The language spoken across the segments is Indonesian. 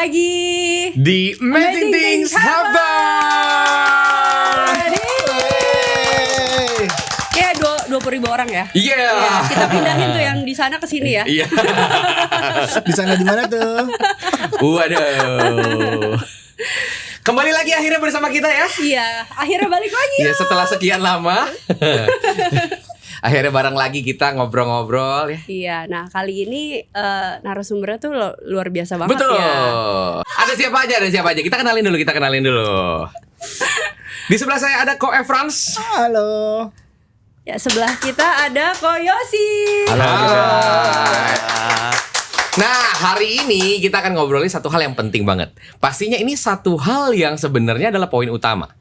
lagi di Amazing Things Happen. Kayak 20.000 orang ya. Iya. Yeah. Kita pindahin tuh yang di sana ke sini ya. Iya. Di sana di mana tuh? Waduh. Kembali lagi akhirnya bersama kita ya. Iya, akhirnya balik lagi. Iya, setelah sekian lama. Akhirnya bareng lagi kita ngobrol-ngobrol ya. Iya, nah kali ini narasumbernya tuh luar biasa banget. Betul. Ya. Ada siapa aja? Kita kenalin dulu. Di sebelah saya ada Ko Frans. Halo. Ya, sebelah kita ada Ko Yosi. Halo. Nah, hari ini kita akan ngobrolin satu hal yang penting banget. Pastinya ini satu hal yang sebenarnya adalah poin utama.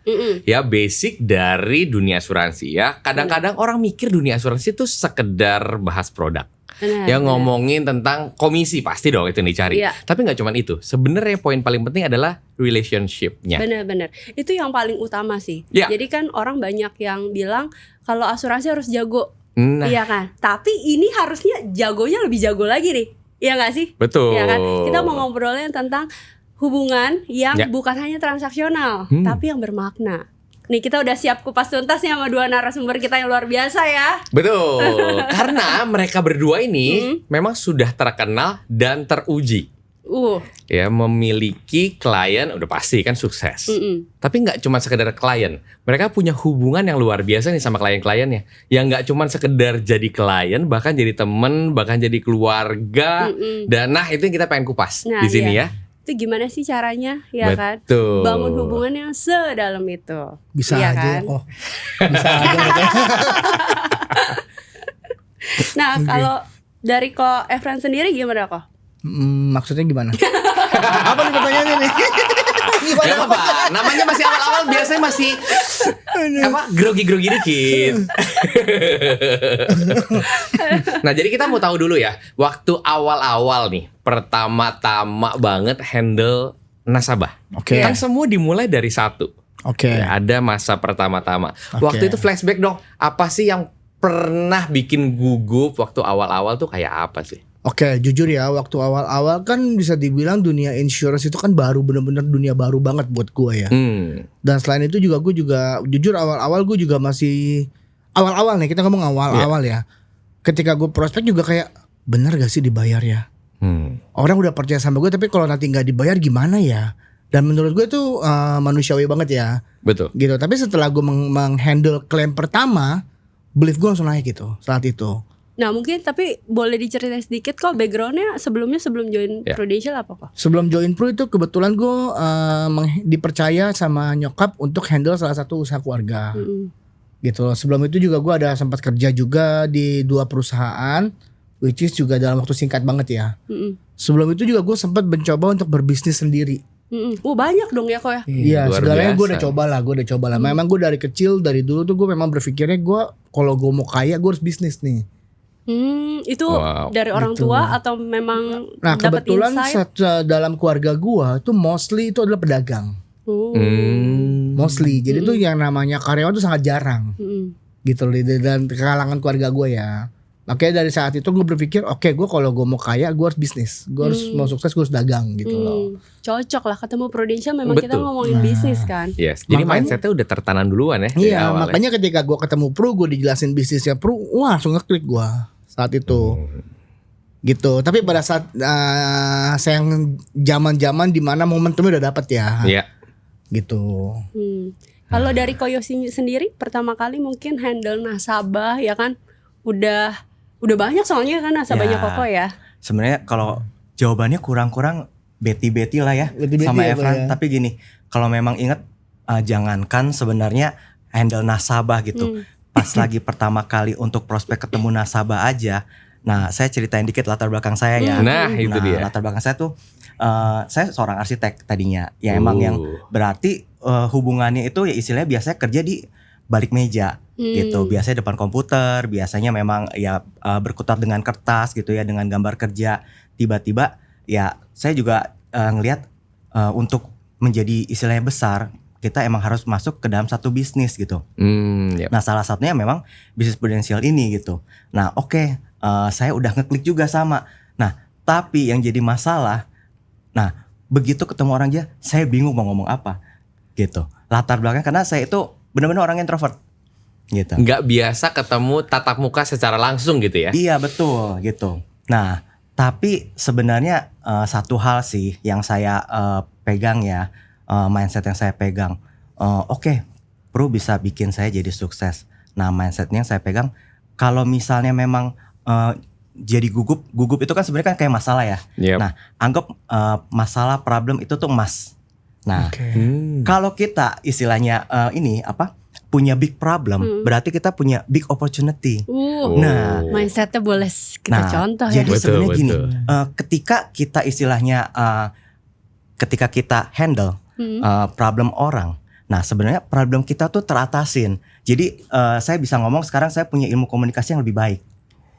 Ya, basic dari dunia asuransi ya. Kadang-kadang orang mikir dunia asuransi itu sekedar bahas produk. Ya, ngomongin tentang komisi pasti dong itu yang dicari. Iya. Tapi nggak cuma itu. Sebenarnya poin paling penting adalah relationship-nya. Bener-bener. Itu yang paling utama sih. Ya. Jadi kan orang banyak yang bilang kalau asuransi harus jago. Nah. Iya kan? Tapi ini harusnya jagonya lebih jago lagi nih. Iya gak sih? Betul. Iya kan? Kita mau ngobrolin tentang hubungan yang bukan hanya transaksional, tapi yang bermakna. Nih, kita udah siap kupas tuntas nih sama dua narasumber kita yang luar biasa ya. Betul. Karena mereka berdua ini memang sudah terkenal dan teruji. Ya, memiliki klien udah pasti kan sukses. Tapi nggak cuma sekedar klien, mereka punya hubungan yang luar biasa nih sama klien-kliennya. Yang nggak cuma sekedar jadi klien, bahkan jadi temen, bahkan jadi keluarga. Dan nah itu yang kita pengen kupas di sini ya. Itu gimana sih caranya, ya kan? Bangun hubungan yang sedalam itu. Bisa ya aja kan? kok. Bisa aja. Nah, kalau dari Ko Efran sendiri gimana kok? Maksudnya gimana? Apa nih pertanyaannya nih? Gak apa-apa, namanya masih awal-awal biasanya masih grogi-grogi dikit. Nah, jadi kita mau tahu dulu ya, waktu awal-awal nih, pertama-tama banget handle nasabah. Oke. Kan semua dimulai dari satu. Oke. Ya, ada masa pertama-tama. Waktu itu flashback dong, apa sih yang pernah bikin gugup waktu awal-awal tuh kayak apa sih? Oke, jujur ya, waktu awal-awal kan bisa dibilang dunia insurance itu kan baru, bener-bener dunia baru banget buat gue ya. Dan selain itu juga gue juga jujur awal-awal gue juga masih awal-awal nih, kita ngomong awal-awal ya. Ketika gue prospek juga kayak bener gak sih dibayar ya? Orang udah percaya sama gue, tapi kalau nanti nggak dibayar gimana ya? Dan menurut gue tuh manusiawi banget ya. Betul. Gitu. Tapi setelah gue menghandle klaim pertama, belief gue langsung naik gitu saat itu. Nah, mungkin tapi boleh diceritain sedikit kok backgroundnya sebelum join Prudential apa kok? Sebelum join Pro itu kebetulan gue dipercaya sama nyokap untuk handle salah satu usaha keluarga. Gitu. Sebelum itu juga gue ada sempat kerja juga di 2 perusahaan, which is juga dalam waktu singkat banget ya. Sebelum itu juga gue sempat mencoba untuk berbisnis sendiri. Banyak dong ya kok ya? Iya, segalanya gue udah coba lah. Memang gue dari kecil, dari dulu tuh gue memang berpikirnya gue kalau gue mau kaya gue harus bisnis nih. Itu dari orang tua atau memang nah dapat kebetulan insight? dalam keluarga gua itu mostly itu adalah pedagang. Mostly. Jadi tuh yang namanya karyawan tuh sangat jarang. Gitu loh dan kalangan keluarga gua ya. Makanya dari saat itu gue berpikir oke, gue kalau gue mau kaya gue harus bisnis. Gue harus mau sukses gue harus dagang gitu loh. Cocok lah ketemu Prudential, memang kita ngomongin bisnis kan. Yes. Jadi mindsetnya udah tertanam duluan ya. Iya, makanya ketika gue ketemu Pro, gue dijelasin bisnisnya Pro, wah langsung ngeklik gue saat itu. Gitu. Tapi pada saat sayang zaman-zaman dimana momentumnya udah dapet ya. Iya. Gitu. Kalau dari Ko Yosi sendiri pertama kali mungkin handle nasabah ya kan, udah banyak soalnya kan nasabahnya Koko ya. Sebenarnya kalau jawabannya kurang-kurang beti-beti lah ya sama Efran. Tapi gini, kalau memang ingat jangankan sebenarnya handle nasabah gitu. Pas lagi pertama kali untuk prospek ketemu nasabah aja. Nah, saya ceritain dikit latar belakang saya ya. Nah, itu dia. Latar belakang saya tuh saya seorang arsitek tadinya. Ya emang yang berarti hubungannya itu ya istilahnya biasanya kerja di balik meja gitu. Biasanya depan komputer, biasanya memang ya berkutat dengan kertas gitu ya, dengan gambar kerja. Tiba-tiba ya saya juga ngelihat untuk menjadi istilahnya besar, kita emang harus masuk ke dalam satu bisnis gitu. Nah, salah satunya memang bisnis Prudential ini gitu. Nah, saya udah ngeklik juga sama. Nah, tapi yang jadi masalah, begitu ketemu orang aja saya bingung mau ngomong apa gitu. Latar belakang karena saya itu benar-benar orang introvert gitu. Nggak biasa ketemu tatap muka secara langsung gitu ya? Iya betul gitu. Nah tapi sebenarnya satu hal sih yang saya pegang ya, mindset yang saya pegang. Oke, Pro bisa bikin saya jadi sukses. Nah mindsetnya yang saya pegang, kalau misalnya memang jadi gugup itu kan sebenarnya kan kayak masalah ya. Yep. Nah anggap masalah problem itu tuh emas. Nah kalau kita istilahnya punya big problem, berarti kita punya big opportunity. Nah, mindsetnya boleh kita contoh ya. Jadi sebenarnya gini, ketika kita istilahnya ketika kita handle problem orang, nah sebenarnya problem kita tuh teratasin. Jadi saya bisa ngomong sekarang saya punya ilmu komunikasi yang lebih baik.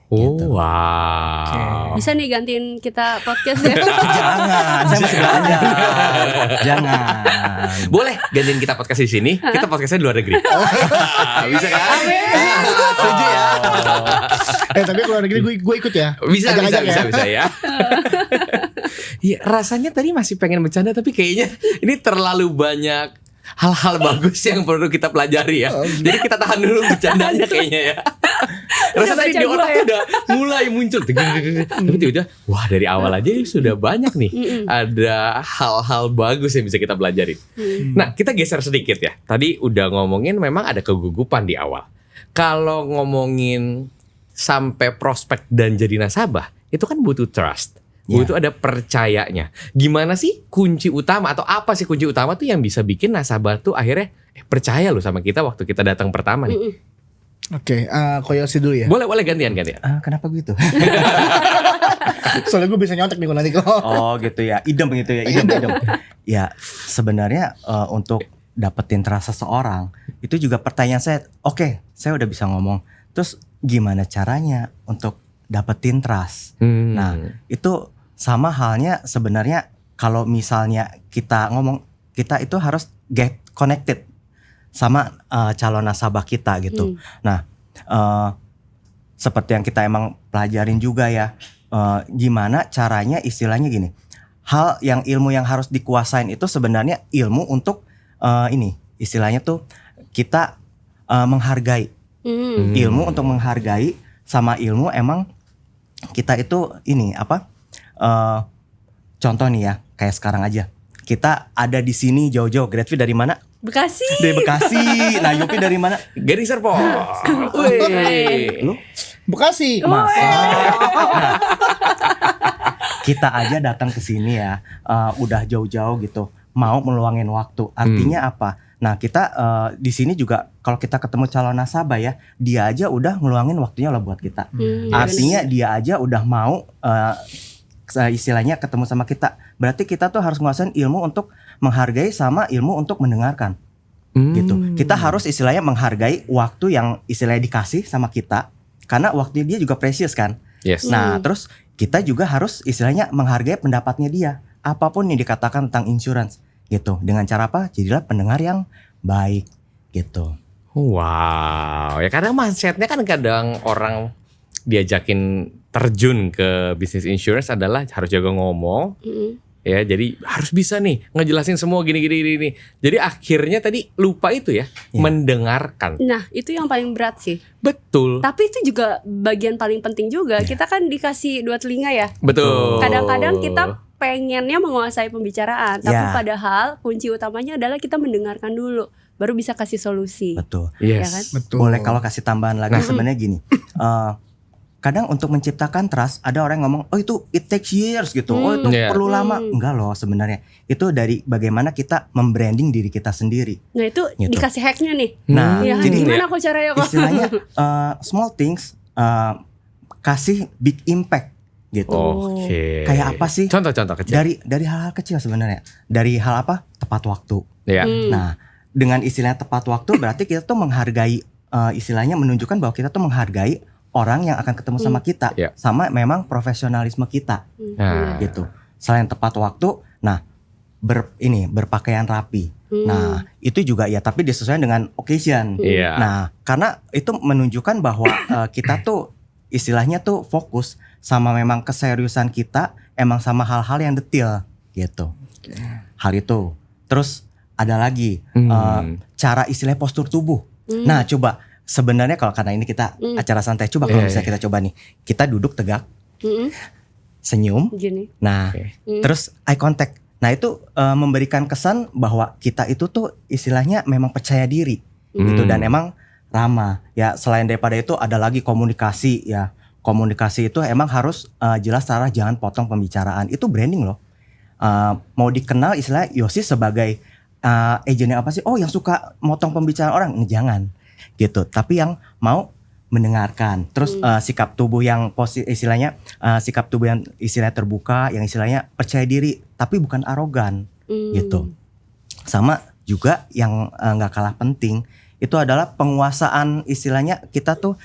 Gitu. Wow. Bisa nih gantiin kita podcast ya. Jangan, saya masih belajar. Jangan. Boleh gantiin kita podcast di sini, kita podcastnya di luar negeri. Bisa kan? Setuju ya. Tapi kalau negeri gue ikut ya. Bisa Ajak-ajak ya. Iya, rasanya tadi masih pengen bercanda tapi kayaknya ini terlalu banyak hal-hal bagus yang perlu kita pelajari ya. Jadi kita tahan dulu bercandanya kayaknya ya. Rasanya tadi di otak tuh udah mulai muncul. Tapi tiba-tiba, wah dari awal aja sudah banyak nih. Ada hal-hal bagus yang bisa kita pelajari. Nah kita geser sedikit ya. Tadi udah ngomongin memang ada kegugupan di awal. Kalau ngomongin sampai prospek dan jadi nasabah, itu kan butuh trust. Butuh ada percayanya. Gimana sih kunci utama atau apa sih kunci utama tuh yang bisa bikin nasabah tuh akhirnya percaya loh sama kita waktu kita datang pertama nih. Oke, Koyosi dulu ya. Boleh gantian. Kenapa gitu? Soalnya gue bisa nyontek nih nanti kok. Oh gitu ya, idem gitu ya, idem. Ya sebenarnya untuk dapetin trust seseorang itu juga pertanyaan saya. Oke, saya udah bisa ngomong. Terus gimana caranya untuk dapetin trust? Nah itu sama halnya sebenarnya kalau misalnya kita ngomong, kita itu harus get connected sama calon nasabah kita gitu. Nah seperti yang kita emang pelajarin juga ya, gimana caranya istilahnya gini, ilmu yang harus dikuasain itu sebenarnya ilmu untuk ini istilahnya tuh kita menghargai. Ilmu untuk menghargai sama ilmu emang kita itu ini contoh nih ya, kayak sekarang aja kita ada di sini jauh-jauh. Gretvi dari mana? Bekasi. Dari Bekasi. Nah Yopi dari mana? Gading Serpong. Lu? Bekasi. Masa? Nah, kita aja datang ke sini ya, udah jauh-jauh gitu, mau meluangin waktu. Artinya apa? Nah kita di sini juga kalau kita ketemu calon nasabah ya, dia aja udah ngeluangin waktunya lah buat kita. Artinya dia aja udah mau istilahnya ketemu sama kita. Berarti kita tuh harus nguasain ilmu untuk menghargai sama ilmu untuk mendengarkan. Gitu. Kita harus istilahnya menghargai waktu yang istilahnya dikasih sama kita, karena waktu dia juga precious kan. Yes. Nah terus kita juga harus istilahnya menghargai pendapatnya dia, apapun yang dikatakan tentang insurance gitu. Dengan cara apa? Jadilah pendengar yang baik gitu. Wow, ya kadang mindsetnya kan kadang orang diajakin terjun ke bisnis insurance adalah harus jago ngomong. Ya, jadi harus bisa nih ngejelasin semua gini. Jadi akhirnya tadi lupa itu ya, mendengarkan. Nah, itu yang paling berat sih. Betul. Tapi itu juga bagian paling penting juga. Kita kan dikasih 2 telinga ya. Betul. Kadang-kadang kita pengennya menguasai pembicaraan, tapi padahal kunci utamanya adalah kita mendengarkan dulu, baru bisa kasih solusi. Betul. Ya kan? Betul. Boleh kalau kasih tambahan lagi sebenarnya gini. Kadang untuk menciptakan trust ada orang yang ngomong, oh itu it takes years gitu, oh itu perlu lama. Enggak loh sebenarnya. Itu dari bagaimana kita membranding diri kita sendiri. Nah itu gitu. Dikasih hacknya nih. Nah ya, jadi gimana kok caranya kok? Istilahnya small things kasih big impact gitu. Oke. Kayak apa sih? Contoh-contoh kecil. Dari hal-hal kecil sebenarnya. Dari hal apa? Tepat waktu. Ya. Nah dengan istilahnya tepat waktu berarti kita tuh menghargai, istilahnya menunjukkan bahwa kita tuh menghargai orang yang akan ketemu sama kita, sama memang profesionalisme kita, gitu. Selain tepat waktu, nah berpakaian rapi, nah itu juga ya, tapi disesuaikan dengan occasion. Nah karena itu menunjukkan bahwa kita tuh istilahnya tuh fokus sama memang keseriusan kita, emang sama hal-hal yang detail, gitu. Hal itu. Terus ada lagi cara istilahnya postur tubuh. Nah, coba sebenarnya kalau karena ini kita acara santai, coba kalau misalnya kita coba nih, kita duduk tegak, senyum, gini. Nah, terus eye contact. Nah itu memberikan kesan bahwa kita itu tuh istilahnya memang percaya diri, gitu, dan emang ramah. Ya selain daripada itu ada lagi komunikasi ya. Komunikasi itu emang harus jelas, cara jangan potong pembicaraan. Itu branding loh. Mau dikenal istilah Yosi sebagai agentnya apa sih? Oh, yang suka motong pembicaraan orang, jangan gitu. Tapi yang mau mendengarkan. Terus sikap tubuh yang istilahnya sikap tubuh yang istilahnya terbuka, yang istilahnya percaya diri, tapi bukan arogan gitu. Sama juga yang nggak kalah penting itu adalah penguasaan, istilahnya kita tuh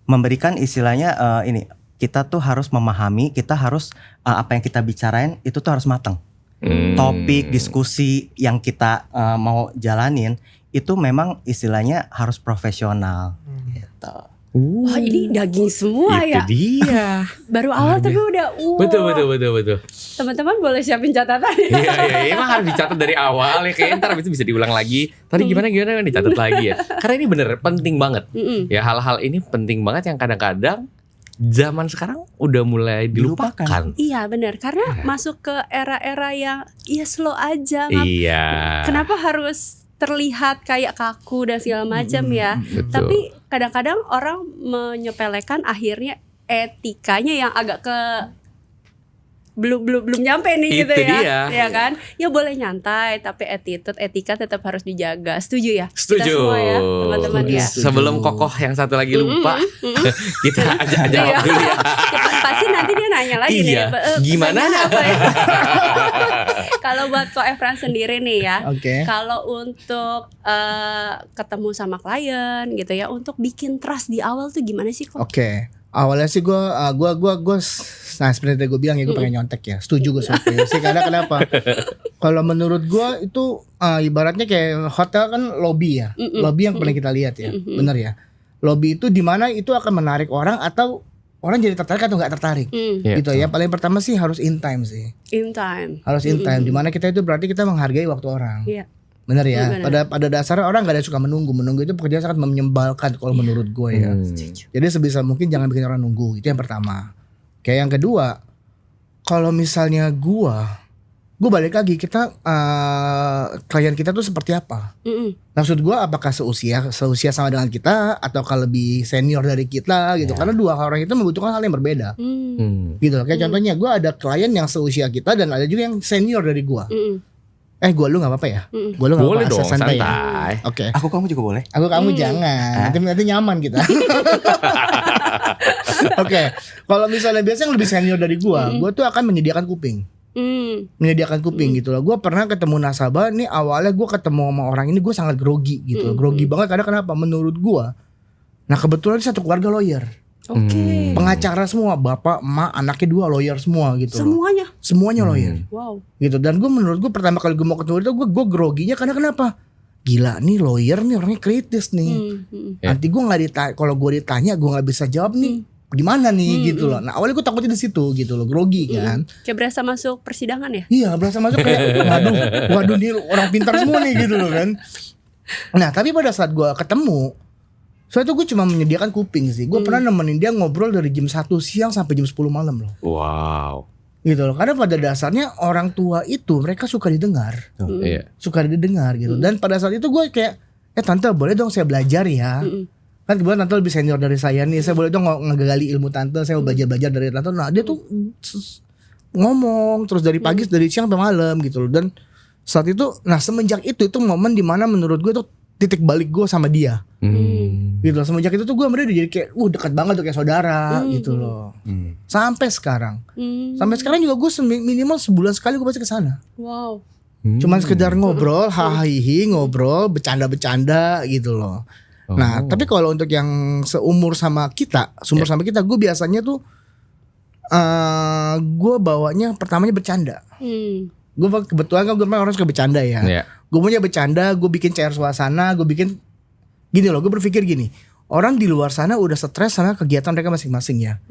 memberikan istilahnya ini. Kita tuh harus memahami, kita harus apa yang kita bicarain itu tuh harus matang. Topik diskusi yang kita mau jalanin itu memang istilahnya harus profesional gitu. Wah, ini daging semua itu ya. Itu dia. Baru awal tapi udah Betul. Teman-teman boleh siapin catatan ya. Iya, emang harus dicatat dari awal ya, kayaknya ntar abis itu bisa diulang lagi. Tadi gimana dicatat lagi ya. Karena ini bener penting banget. Ya hal-hal ini penting banget yang kadang-kadang zaman sekarang udah mulai dilupakan. Iya benar, karena masuk ke era-era yang slow aja. Iya. Kenapa harus terlihat kayak kaku dan segala macam ya? Betul. Tapi kadang-kadang orang menyepelekan, akhirnya etikanya yang agak ke belum nyampe nih gitu ya. Ya kan? Ya boleh nyantai, tapi etika tetap harus dijaga. Setuju ya? Setuju. Kita semua ya, teman-teman ya. Sebelum Kokoh yang satu lagi lupa, kita jawab dulu ya. Pasti nanti dia nanya lagi nih. Gimana? Apa ya? Kalau buat Ko Efran sendiri nih ya, kalau untuk ketemu sama klien gitu ya, untuk bikin trust di awal tuh gimana sih Ko? Awalnya sih gue nah seperti gue bilang ya, gue pengen nyontek ya. Setuju gue sama sih, karena kenapa? Kalau menurut gue itu ibaratnya kayak hotel kan lobby ya. Lobby yang pernah kita lihat ya. Bener ya. Lobby itu di mana itu akan menarik orang atau orang jadi tertarik atau nggak tertarik gitu ya. Paling pertama sih harus in time sih. In time. Harus in time. Dimana kita itu berarti kita menghargai waktu orang. Bener ya. Pada dasarnya orang nggak ada suka menunggu itu pekerjaan sangat menyebalkan kalau menurut gue ya. Jadi sebisa mungkin jangan bikin orang nunggu. Itu yang pertama. Kayak yang kedua, kalau misalnya gue balik lagi, kita klien kita tuh seperti apa? Maksud gue apakah seusia sama dengan kita ataukah lebih senior dari kita gitu? Karena dua orang itu membutuhkan hal yang berbeda. Gitu. Kayak contohnya gue ada klien yang seusia kita dan ada juga yang senior dari gue. Gue lu gak apa-apa ya? Gue lu gak boleh apa-apa, dong, santai. Oke. Aku kamu juga boleh. Aku kamu jangan. Nanti nyaman kita. Kalau misalnya biasanya yang lebih senior dari gue tuh akan menyediakan kuping. Menyediakan kuping gitu loh. Gue pernah ketemu nasabah nih, awalnya gue ketemu sama orang ini gue sangat grogi gitu loh. Grogi banget karena kenapa? Menurut gue, nah kebetulan satu keluarga lawyer. Pengacara semua, bapak, emak, anaknya 2 lawyer semua gitu. Semuanya lawyer. Wow. Gitu. Dan menurut gue pertama kali gue mau ketemu itu gue groginya karena kenapa? Gila nih lawyer nih orangnya kritis nih. Nanti gue nggak ditanya, kalau gue ditanya gue nggak bisa jawab nih. Gimana nih gitu loh. Nah awalnya gue takutnya di situ gitu loh, grogi kan. Kayak berasa masuk persidangan ya? Iya, berasa masuk kayak waduh nih orang pintar semua nih gitu loh kan. Nah tapi pada saat gue ketemu, soalnya tuh gue cuma menyediakan kuping sih. Gue pernah nemenin dia ngobrol dari jam 1 siang sampai jam 10 malam loh. Wow. Gitu loh. Karena pada dasarnya orang tua itu mereka suka didengar. Suka didengar gitu. Dan pada saat itu gue kayak, tante boleh dong saya belajar ya. Kan kebetulan tante lebih senior dari saya nih. Saya boleh dong ngegali ilmu tante. Saya mau belajar dari tante. Nah dia tuh ngomong terus dari pagi, dari siang sampai malam gitu loh. Dan saat itu, nah semenjak itu momen dimana menurut gue tuh titik balik gue sama dia. Gitu loh. Semenjak itu tuh gue sama dia udah jadi kayak dekat banget tuh, kayak saudara gitu loh. Sampai sekarang. Sampai sekarang juga gue minimal sebulan sekali gue pasti kesana. Wow. Cuman sekedar ngobrol, ngobrol, bercanda-bercanda gitu loh. Nah tapi kalau untuk yang seumur sama kita, gue biasanya tuh gue bawanya pertamanya bercanda. Gue kebetulan kan gue orang suka bercanda ya. Gue punya bercanda, gue bikin cair suasana, gue bikin gini loh. Gue berpikir gini, orang di luar sana udah stres sama kegiatan mereka masing-masing ya.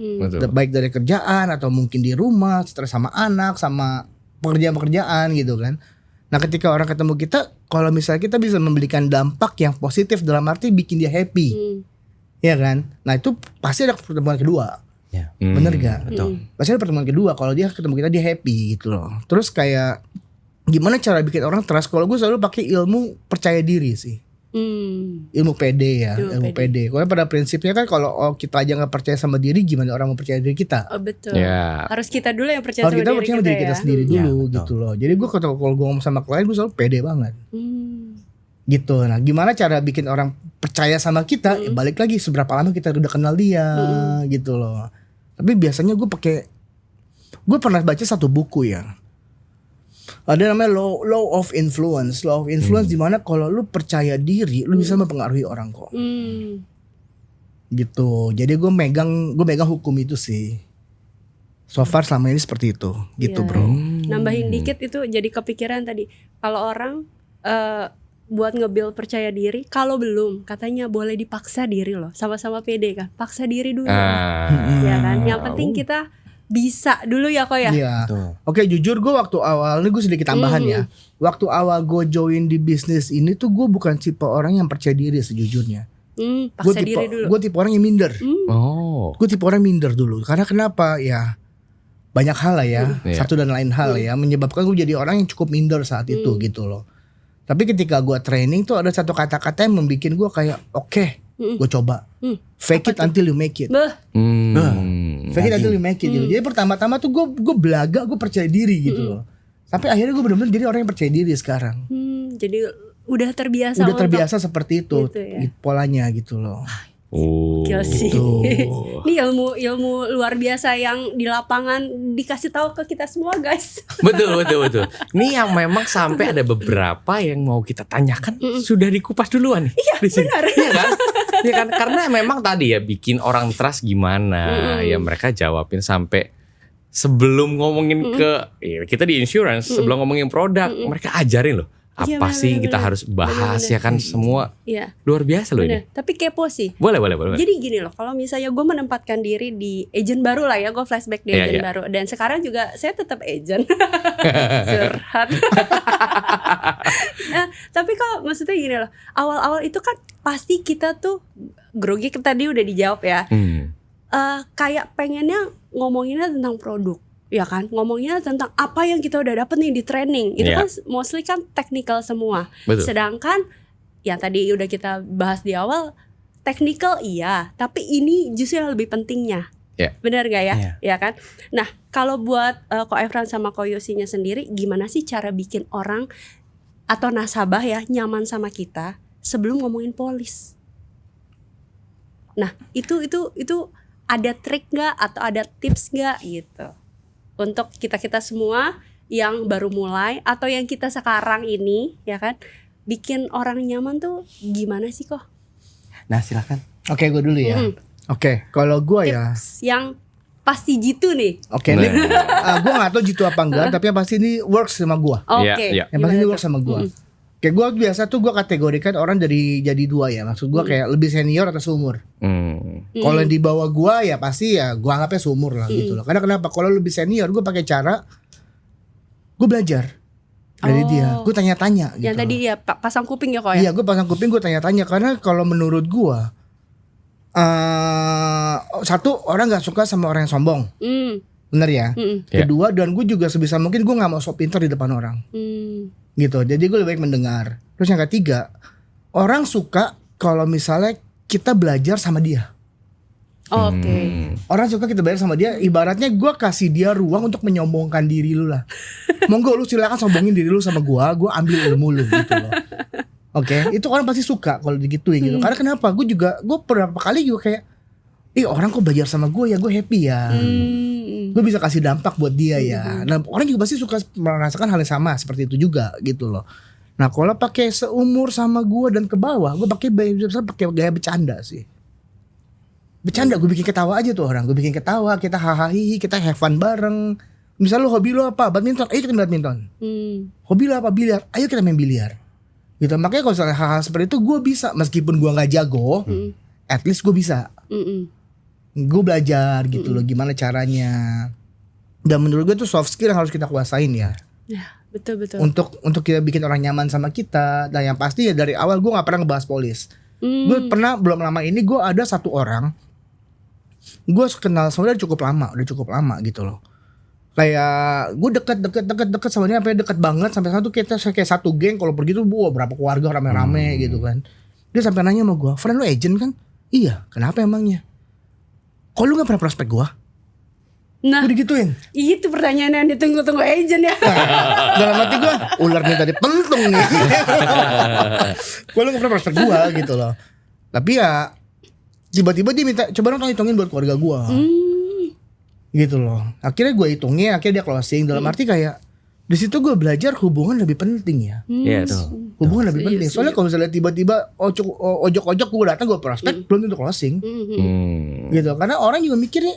Baik dari kerjaan atau mungkin di rumah, stres sama anak, sama pekerjaan gitu kan. Nah ketika orang ketemu kita, kalau misalnya kita bisa memberikan dampak yang positif dalam arti bikin dia happy, ya kan. Nah itu pasti ada pertemuan kedua, bener gak? Betul. Pasti ada pertemuan kedua kalau dia ketemu kita dia happy gitu loh. Terus kayak gimana cara bikin orang trust? Kalau gue selalu pakai ilmu percaya diri sih. Ilmu PD ya, ilmu PD. Karena pada prinsipnya kan kalau kita aja nggak percaya sama diri, gimana orang mau percaya diri kita? Oh betul. Harus kita dulu yang percaya sama diri kita sendiri dulu gitu loh. Jadi gue kalau gue ngomong sama klien gue selalu PD banget. Gitu. Nah, gimana cara bikin orang percaya sama kita? Ya balik lagi seberapa lama kita udah kenal dia, gitu loh. Tapi biasanya gue pernah baca satu buku ya. Ada namanya law of influence. Law of influence dimana kalau lu percaya diri, lu bisa mempengaruhi orang kok. Gitu. Jadi gue megang hukum itu sih. So far selama ini seperti itu, gitu bro. Nambahin dikit itu jadi kepikiran tadi. Kalau orang buat nge-build percaya diri, kalau belum katanya boleh dipaksa diri loh. Sama-sama pede kan. Paksa diri dulu. Ya kan. Yang penting kita bisa dulu ya kok ya. Iya. Oke, jujur gue waktu awal ini gue sedikit tambahan ya. Waktu awal gue join di bisnis ini tuh gue bukan tipe orang yang percaya diri sejujurnya. Paksa diri dulu. Gue tipe orang yang minder. Gue tipe orang minder dulu. Karena kenapa ya? Banyak hal lah ya. Satu dan lain hal ya menyebabkan gue jadi orang yang cukup minder saat itu gitu loh. Tapi ketika gue training tuh ada satu kata-kata yang membuat gue kayak gue coba. Fake it until you make it. Fake it until you make it gitu. Jadi pertama-tama tuh gue belaga, gue percaya diri gitu loh. Sampai akhirnya gue benar-benar jadi orang yang percaya diri sekarang. Jadi udah terbiasa. Udah terbiasa seperti itu gitu ya? Polanya gitu loh. Gila sih. Ini ilmu luar biasa yang di lapangan dikasih tahu ke kita semua guys. Betul. Ini yang memang sampai ada beberapa yang mau kita tanyakan sudah dikupas duluan nih. Iya benar. Iya kan? Iya kan? Karena memang tadi ya bikin orang trust gimana ya mereka jawabin sampai sebelum ngomongin ke kita di insurance sebelum ngomongin produk mereka ajarin loh. Apa sih kita harus bahas ya kan semua luar biasa loh ini. Tapi kepo sih. Boleh. Jadi gini loh, kalau misalnya gue menempatkan diri di agent baru lah ya, gue flashback di agent baru. Dan sekarang juga saya tetap agent. Curhat. Nah, tapi kalau maksudnya gini loh, awal-awal itu kan pasti kita tuh grogi, tadi udah dijawab ya. Kayak pengennya ngomonginnya tentang produk. Ya kan, ngomongnya tentang apa yang kita udah dapet nih di training. Itu kan mostly kan technical semua. Betul. Sedangkan yang tadi udah kita bahas di awal, technical iya, tapi ini justru yang lebih pentingnya. Benar gak ya? Ya kan. Nah, kalau buat Ko Efran sama Ko Yosinya sendiri, gimana sih cara bikin orang atau nasabah ya nyaman sama kita sebelum ngomongin polis? Nah, itu ada trik gak atau ada tips gak gitu? Untuk kita semua yang baru mulai atau yang kita sekarang ini ya kan, bikin orang nyaman tuh gimana sih kok? Nah silakan. Oke, gue dulu ya. Oke, kalau gue ya yang pasti jitu nih. Oke, gue gak tahu jitu apa enggak, tapi yang pasti ini works sama gue. Yang pasti ini works sama gue. Kayak gue biasa tuh gue kategorikan orang jadi dua ya. Maksud gue kayak lebih senior atau seumur. Kalau di bawah gue ya pasti ya gue anggapnya seumur lah gitu loh. Karena kenapa? Kalau lebih senior gue pakai cara gue belajar dari dia. Gue tanya-tanya gitu. Yang tadi ya pasang kuping ya kok ya? Iya, gue pasang kuping, gue tanya-tanya. Karena kalau menurut gue satu, orang gak suka sama orang yang sombong. Bener ya? Kedua, dan gue juga sebisa mungkin gue gak mau sok pintar di depan orang. Gitu, jadi gue lebih baik mendengar. Terus yang ketiga, orang suka kalau misalnya kita belajar sama dia. Orang suka kita belajar sama dia. Ibaratnya gue kasih dia ruang untuk menyombongkan diri lu lah. Monggo lu silakan sombongin diri lu sama gue ambil ilmu lu gitu loh. Itu orang pasti suka kalau digituin gitu. Karena kenapa? Gue beberapa kali juga kayak, orang kok belajar sama gue ya, gue happy ya. Gue bisa kasih dampak buat dia ya. Nah, orang juga pasti suka merasakan hal yang sama seperti itu juga gitu loh. Nah, kalau pakai seumur sama gue dan ke bawah, gue pakai gaya bercanda sih. Bercanda, gue bikin ketawa aja tuh orang. Gue bikin ketawa, kita hahaha, kita have fun bareng. Misal lu hobi lu apa? Badminton, ayo kita main badminton. Hobi lu apa? Biliar, ayo kita main biliar. Gitu. Makanya kalau misalnya hal-hal seperti itu gue bisa, meskipun gue gak jago, at least gue bisa. Gue belajar gitu loh gimana caranya. Dan menurut gue tuh soft skill yang harus kita kuasain ya. Ya, betul. Untuk kita bikin orang nyaman sama kita. Dan yang pasti ya dari awal gue nggak pernah ngebahas polis. Gue pernah belum lama ini gue ada satu orang, gue kenal sama dia udah cukup lama gitu loh. Kayak gue deket sama dia, sampai deket banget, sampai satu kita kayak satu geng, kalau pergi tuh berapa keluarga rame-rame gitu kan. Dia sampai nanya sama gue, "Friend, lu agent kan?" "Iya." "Kenapa emangnya?" "Kok lu gak pernah prospek gue?" Nah, gue digituin. Itu pertanyaan yang ditunggu-tunggu agent ya. Dalam hati gue, ular nih tadi pentung nih. Gue lu gak pernah prospek gue gitu loh. Tapi ya tiba-tiba dia minta, "Coba dong hitungin buat keluarga gue." Gitu loh. Akhirnya gue hitungin, akhirnya dia closing. Dalam arti kayak di situ gue belajar hubungan lebih penting ya. Hubungan lebih penting. Soalnya kalau misalnya tiba-tiba ojok-ojok gue datang, gue prospek, belum tentu closing. Gitu. Karena orang juga mikirnya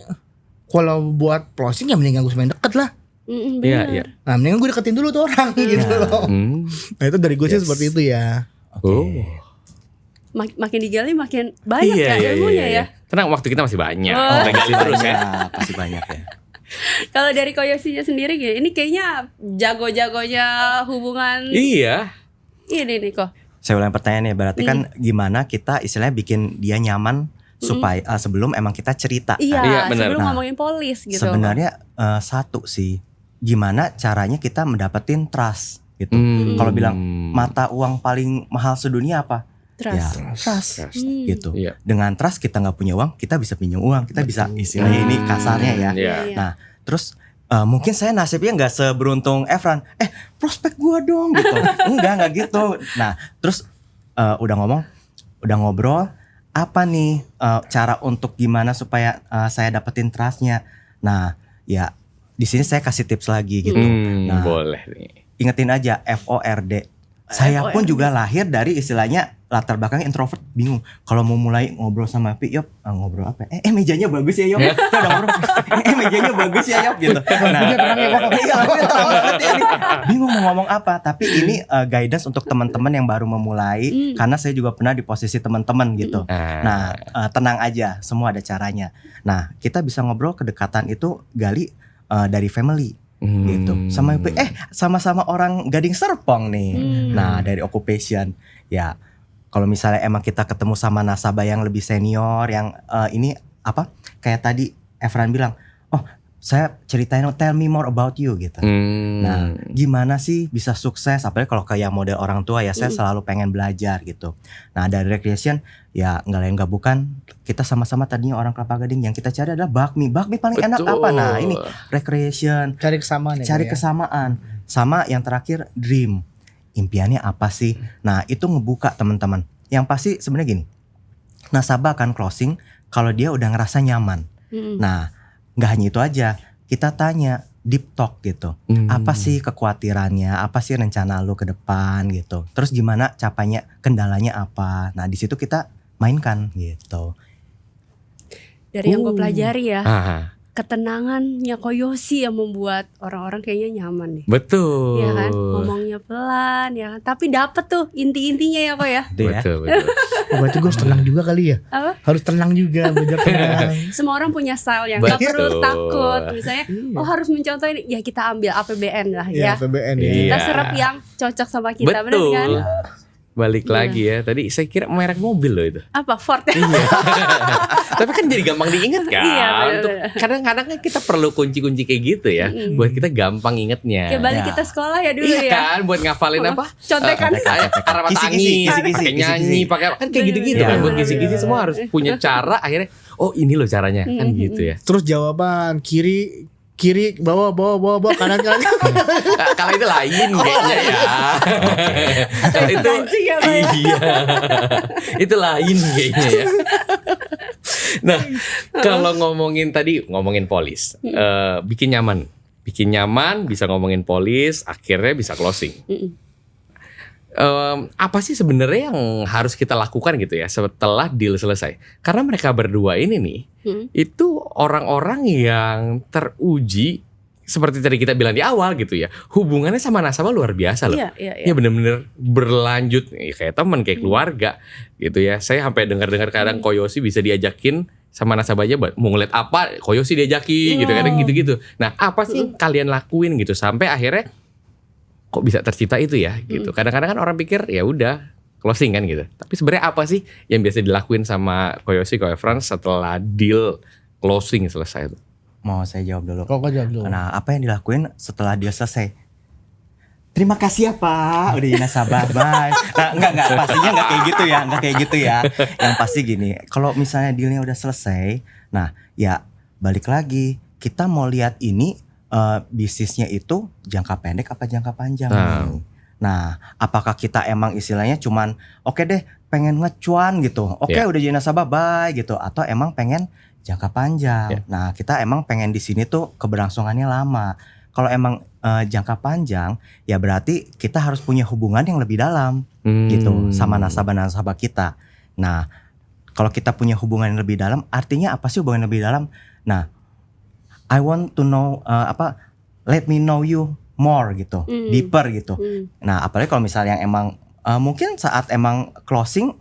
kalau buat closing ya mendingan gue semakin deket lah. Benar. Nah mendingan gue deketin dulu tuh orang gitu loh. Nah itu dari gue sih seperti itu ya. Makin digali makin banyak ilmunya ya. Tenang, waktu kita masih banyak. Kita gali terus ya. Pasti banyak ya. Kalau dari Koyosinya sendiri gini, ini kayaknya jago-jagonya hubungan. Iya. Ini nih kok. Saya ulang pertanyaannya, berarti kan gimana kita istilahnya bikin dia nyaman supaya sebelum emang kita cerita. Iya, benar. sebelum ngomongin polis gitu. Sebenarnya satu sih, gimana caranya kita mendapatkan trust gitu. Kalau bilang mata uang paling mahal sedunia apa? Trust. Ya, trust gitu. Iya. Dengan trust kita nggak punya uang, kita bisa pinjam uang, kita bisa istilahnya ini kasarnya ya. Iya. Nah, terus mungkin saya nasibnya nggak seberuntung Efran. Prospek gua dong gitu. Enggak gitu. Nah, terus udah ngobrol, apa nih cara untuk gimana supaya saya dapetin trustnya. Nah, ya di sini saya kasih tips lagi gitu. Nah, boleh nih. Ingetin aja FORD. Saya pun juga lahir dari istilahnya latar belakang introvert, bingung kalau mau mulai ngobrol sama Pi, Yop, ngobrol apa? Mejanya bagus ya, Yop. Kita udah ngobrol. Mejanya bagus ya, Yop gitu. Nah, bingung mau ngomong apa, tapi ini guidance untuk teman-teman yang baru memulai, karena saya juga pernah di posisi teman-teman gitu. Nah, tenang aja, semua ada caranya. Nah, kita bisa ngobrol, kedekatan itu gali dari family. Gitu sama-sama orang Gading Serpong nih. Nah, dari occupation ya, kalau misalnya emang kita ketemu sama nasabah yang lebih senior, yang ini apa kayak tadi Efran bilang, "Oh, saya ceritain, tell me more about you," gitu. Nah, gimana sih bisa sukses, apalagi kalau kayak model orang tua ya, saya selalu pengen belajar gitu. Nah, dari recreation ya nggak lain nggak bukan, kita sama-sama tadinya orang Kelapa Gading, yang kita cari adalah bakmi paling enak apa. Nah, ini recreation, Cari kesamaan. Sama yang terakhir dream, impiannya apa sih. Nah, itu ngebuka teman-teman. Yang pasti sebenarnya gini, nasabah akan closing kalau dia udah ngerasa nyaman. Nah, nggak hanya itu aja, kita tanya deep talk gitu. Apa sih kekhawatirannya, apa sih rencana lu ke depan gitu. Terus gimana capainya, kendalanya apa. Nah, di situ kita mainkan gitu. Dari yang gue pelajari ya, ketenangannya Koyosi yang membuat orang-orang kayaknya nyaman nih. Betul. Ya kan, ngomongnya pelan ya kan, tapi dapet tuh inti-intinya ya kok ya. Betul. Berarti gue harus tenang juga kali ya. Apa? Harus tenang juga, belajar tenang. Semua orang punya style yang gak perlu takut. Misalnya, harus mencontoh ini, ya kita ambil APBN lah ya. APBN ya. Kita serap yang cocok sama kita, benar kan? Balik lagi ya, tadi saya kira merek mobil loh itu. Apa? Ford. Tapi kan jadi gampang diingat kan. Iya, Untuk kadang-kadang kan kita perlu kunci-kunci kayak gitu ya, buat kita gampang ingetnya. Kayak balik kita sekolah ya dulu iya ya. kan, buat ngafalin apa? Contekan. Arah angin, pakai nyanyi, pakai kan kayak gitu-gitu kan. Buat kisi-kisi semua harus punya cara. Akhirnya, oh ini loh caranya kan gitu ya. Terus jawaban kiri bawah kanan. Kalau itu lain kayaknya ya. Atau itu kancing ya Pak ya? Iya. Itu lain kayaknya ya. Nah, kalau ngomongin polis, bikin nyaman, bisa ngomongin polis, akhirnya bisa closing. Apa sih sebenarnya yang harus kita lakukan gitu ya setelah deal selesai? Karena mereka berdua ini nih, itu orang-orang yang teruji, seperti tadi kita bilang di awal gitu ya, hubungannya sama nasabah luar biasa loh. Ya bener-bener berlanjut kayak teman, kayak keluarga gitu ya. Saya sampai dengar-dengar kadang Koyosi bisa diajakin sama nasabahnya mau ngeliat apa, Koyosi diajakin gitu, kadang gitu-gitu. Nah, apa sih yang kalian lakuin gitu sampai akhirnya kok bisa tercipta itu ya gitu. Kadang-kadang kan orang pikir ya udah closing kan gitu. Tapi sebenarnya apa sih yang biasa dilakuin sama Koyoshi, Koefrans setelah deal closing selesai itu? Mau saya jawab dulu. Kok jawab dulu. Nah, apa yang dilakuin setelah dia selesai? Terima kasih ya Pak, udah jadi nasabah, bye. Nah, enggak, pastinya enggak kayak gitu ya. Yang pasti gini, kalau misalnya dealnya udah selesai, nah ya balik lagi, kita mau lihat ini bisnisnya itu jangka pendek apa jangka panjang nih. Nah, apakah kita emang istilahnya cuman oke deh pengen ngecuan gitu, udah jadi nasabah, bye gitu, atau emang pengen jangka panjang. Nah, kita emang pengen di sini tuh keberlangsungannya lama. Kalau emang jangka panjang, ya berarti kita harus punya hubungan yang lebih dalam gitu sama nasabah-nasabah kita. Nah, kalau kita punya hubungan yang lebih dalam, artinya apa sih hubungan yang lebih dalam? Nah, I want to know let me know you more gitu, deeper gitu. Nah, apalagi kalau misalnya yang emang mungkin saat emang closing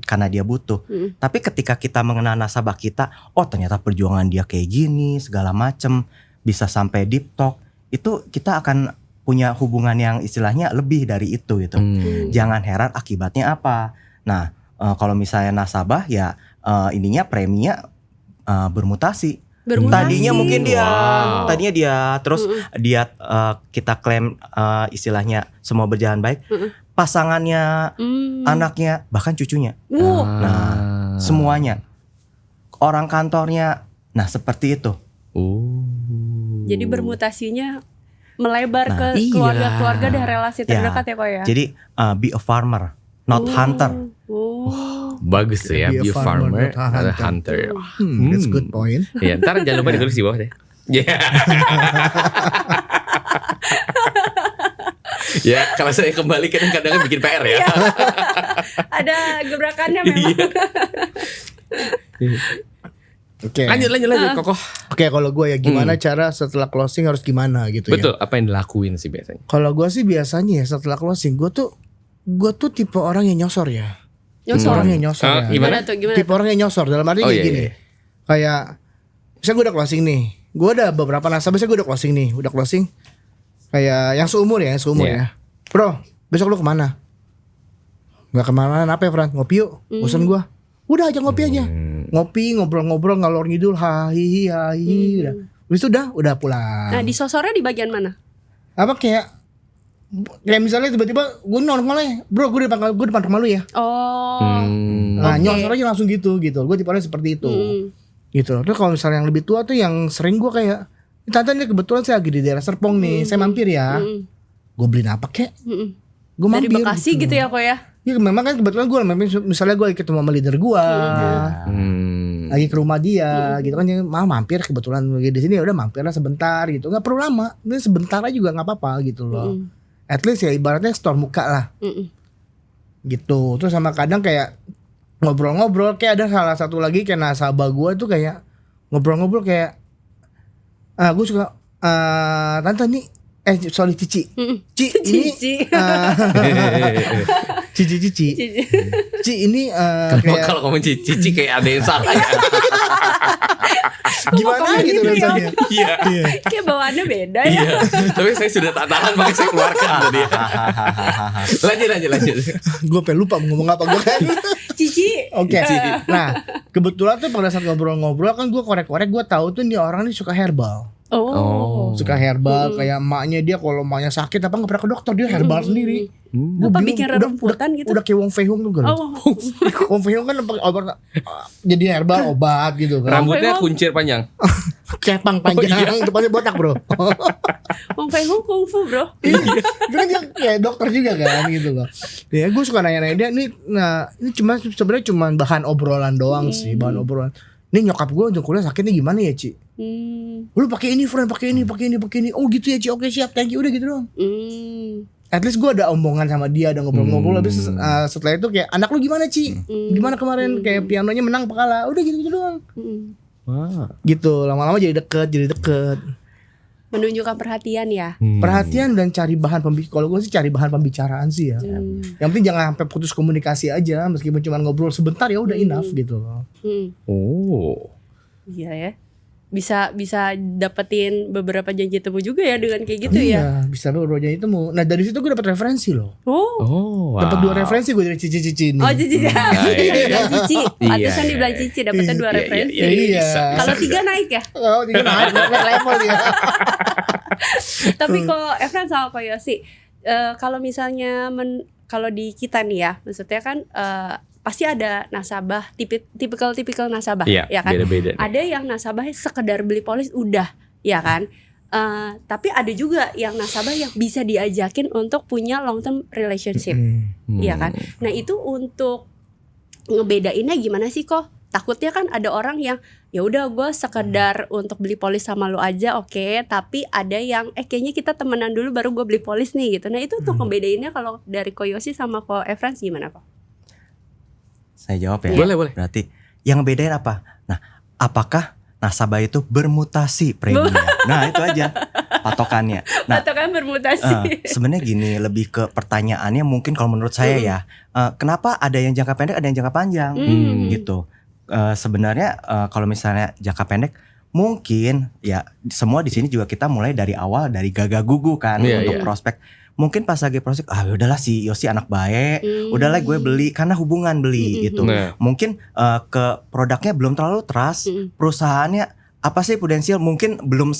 karena dia butuh. Tapi ketika kita mengenal nasabah kita, oh ternyata perjuangan dia kayak gini, segala macem, bisa sampai deep talk. Itu kita akan punya hubungan yang istilahnya lebih dari itu gitu. Jangan heran akibatnya apa. Nah, kalau misalnya nasabah ya ininya preminya bermutasi. Tadinya mungkin tadinya dia terus dia kita klaim istilahnya semua berjalan baik. Pasangannya, anaknya, bahkan cucunya. Nah, semuanya. Orang kantornya. Nah, seperti itu. Jadi bermutasinya melebar ke keluarga-keluarga dan relasi terdekat ya kok ya. Jadi be a farmer, not hunter. Bagus tuh ya, be a farmer, not a hunter. That's good point. Ya, ntar jangan lupa ditulis di bawah deh. Ya, kalau saya kembali kadang-kadang bikin PR ya. Ada gebrakannya memang. Oke. Lanjut Kokoh. Oke, kalau gue ya gimana cara setelah closing harus gimana gitu. Betul, apa yang dilakuin sih biasanya? Kalau gue sih biasanya setelah closing gue tuh tipe orang yang nyosor ya. Orang yang nyosor ya. Gimana? Tipe orang yang nyosor dalam arti kayak gini. Kayak misalnya gue udah closing nih. Gue ada beberapa nasabah gue udah closing. Kayak yang seumur ya. Bro, besok lu kemana? Gak kemana apa ya Fran? Ngopi yuk. Bosan gue. Udah aja ngopi aja. Ngopi, ngobrol-ngobrol, ngalor ngidul, hahihi, udah. Habis itu udah pulang. Nah, disosornya di bagian mana? Apa kayak misalnya tiba-tiba gue normal ya, bro, gue depan rumah lu ya. Nah, nyosor aja langsung gitu. Gue tipenya seperti itu. Gitu. Terus kalau misalnya yang lebih tua tuh yang sering gue kayak, tante nih kebetulan saya lagi di daerah Serpong nih, saya mampir ya. Gue beliin apa kek? Gue mampir. Dari Bekasi gitu ya kok ya? Ya memang kan kebetulan gue misalnya gue ketemu sama leader gue, lagi ke rumah dia, gitu kan, mau mampir kebetulan lagi di sini, ya udah mampir lah sebentar gitu, nggak perlu lama, ini sebentar aja juga nggak apa-apa gitu loh, at least ya ibaratnya store muka lah, gitu. Terus sama kadang kayak ngobrol-ngobrol, kayak ada salah satu lagi kayak nasabah gue tuh kayak ngobrol-ngobrol kayak, gue suka tante nih. Sorry Cici. Ini Cici ini kayak kalau ngomong Cici kayak ada yang salah ya. Gimana gitu rasanya? Iya. Kayak bawaannya beda ya. Iya. Tapi saya sudah tak tahan makanya saya keluarkan tadi. Lanjut. Gue pengen lupa ngomong apa gue kan. Cici. Oke. Nah, kebetulan tuh pada saat ngobrol-ngobrol kan gue korek-korek, gue tahu tuh nih orang nih suka herbal. Suka herbal, kayak emaknya dia kalau emaknya sakit apa nggak pernah ke dokter, dia herbal sendiri. Apa bikin rumputan gitu? Udah kayak Wong Fei Hung tuh kan. Wong Fei Hung kan obat, jadi herbal obat gitu kan. Rambutnya kuncir panjang. Kepang panjang, depannya botak bro. Wong Fei Hung kungfu bro. Itu kan dia kayak dokter juga kan gitu loh. Ya gue suka nanya-nanya dia nih. Nah ini sebenarnya cuma bahan obrolan doang sih, bahan obrolan. Nih nyokap gue untuk kuliah sakitnya gimana ya Ci? Lu pakai ini, friend, pakai ini. Oh gitu ya Ci, oke siap, thank you, udah gitu doang. At least gue ada omongan sama dia, ada ngobrol-ngobrol. Habis setelah itu kayak, anak lu gimana Ci? Gimana kemarin, kayak pianonya menang apa kalah? Udah gitu doang. Gitu, lama-lama jadi deket. Menunjukkan perhatian ya. Perhatian dan cari bahan kalau gue sih cari bahan pembicaraan sih ya. Yang penting jangan sampai putus komunikasi aja, meskipun cuma ngobrol sebentar ya udah enough gitu loh. Iya ya. bisa dapetin beberapa janji temu juga ya dengan kayak gitu ya. Iya, bisa beberapa janji temu. Nah dari situ gue dapet referensi loh. Wow. Dapat 2 referensi gue dari Cici ini. Oh Cici, dibilang Cici, pantesan Iya, dibilang Cici dapetnya 2 referensi. Iya. Kalau 3 naik ya. Oh 3 naik level dia. Tapi kok Efren sama Ko Yosi, kalau misalnya kalau di kita nih ya, maksudnya kan pasti ada nasabah tipikal nasabah ya kan. Beda-beda. Ada yang nasabahnya sekedar beli polis udah, ya kan. Tapi ada juga yang nasabah yang bisa diajakin untuk punya long term relationship, ya kan. Nah itu untuk ngebedainnya gimana sih kok? Takutnya kan ada orang yang ya udah gue sekedar untuk beli polis sama lo aja, oke. Tapi ada yang kayaknya kita temenan dulu baru gue beli polis nih gitu. Nah itu untuk ngebedainnya kalau dari Ko Yosi sama Ko Efren gimana kok? Saya jawab ya. Boleh. Berarti yang bedain apa? Nah, apakah nasabah itu bermutasi preminya? Nah, itu aja patokannya. Nah, patokan bermutasi. Sebenarnya gini, lebih ke pertanyaannya mungkin kalau menurut saya ya, kenapa ada yang jangka pendek, ada yang jangka panjang gitu. Sebenarnya kalau misalnya jangka pendek mungkin ya semua di sini juga kita mulai dari awal dari gagah-gugu kan untuk prospek. Mungkin pas lagi prospek, udahlah si Yosi anak baik, udahlah gue beli karena hubungan beli gitu. Mungkin ke produknya belum terlalu trust, perusahaannya apa sih potensial mungkin belum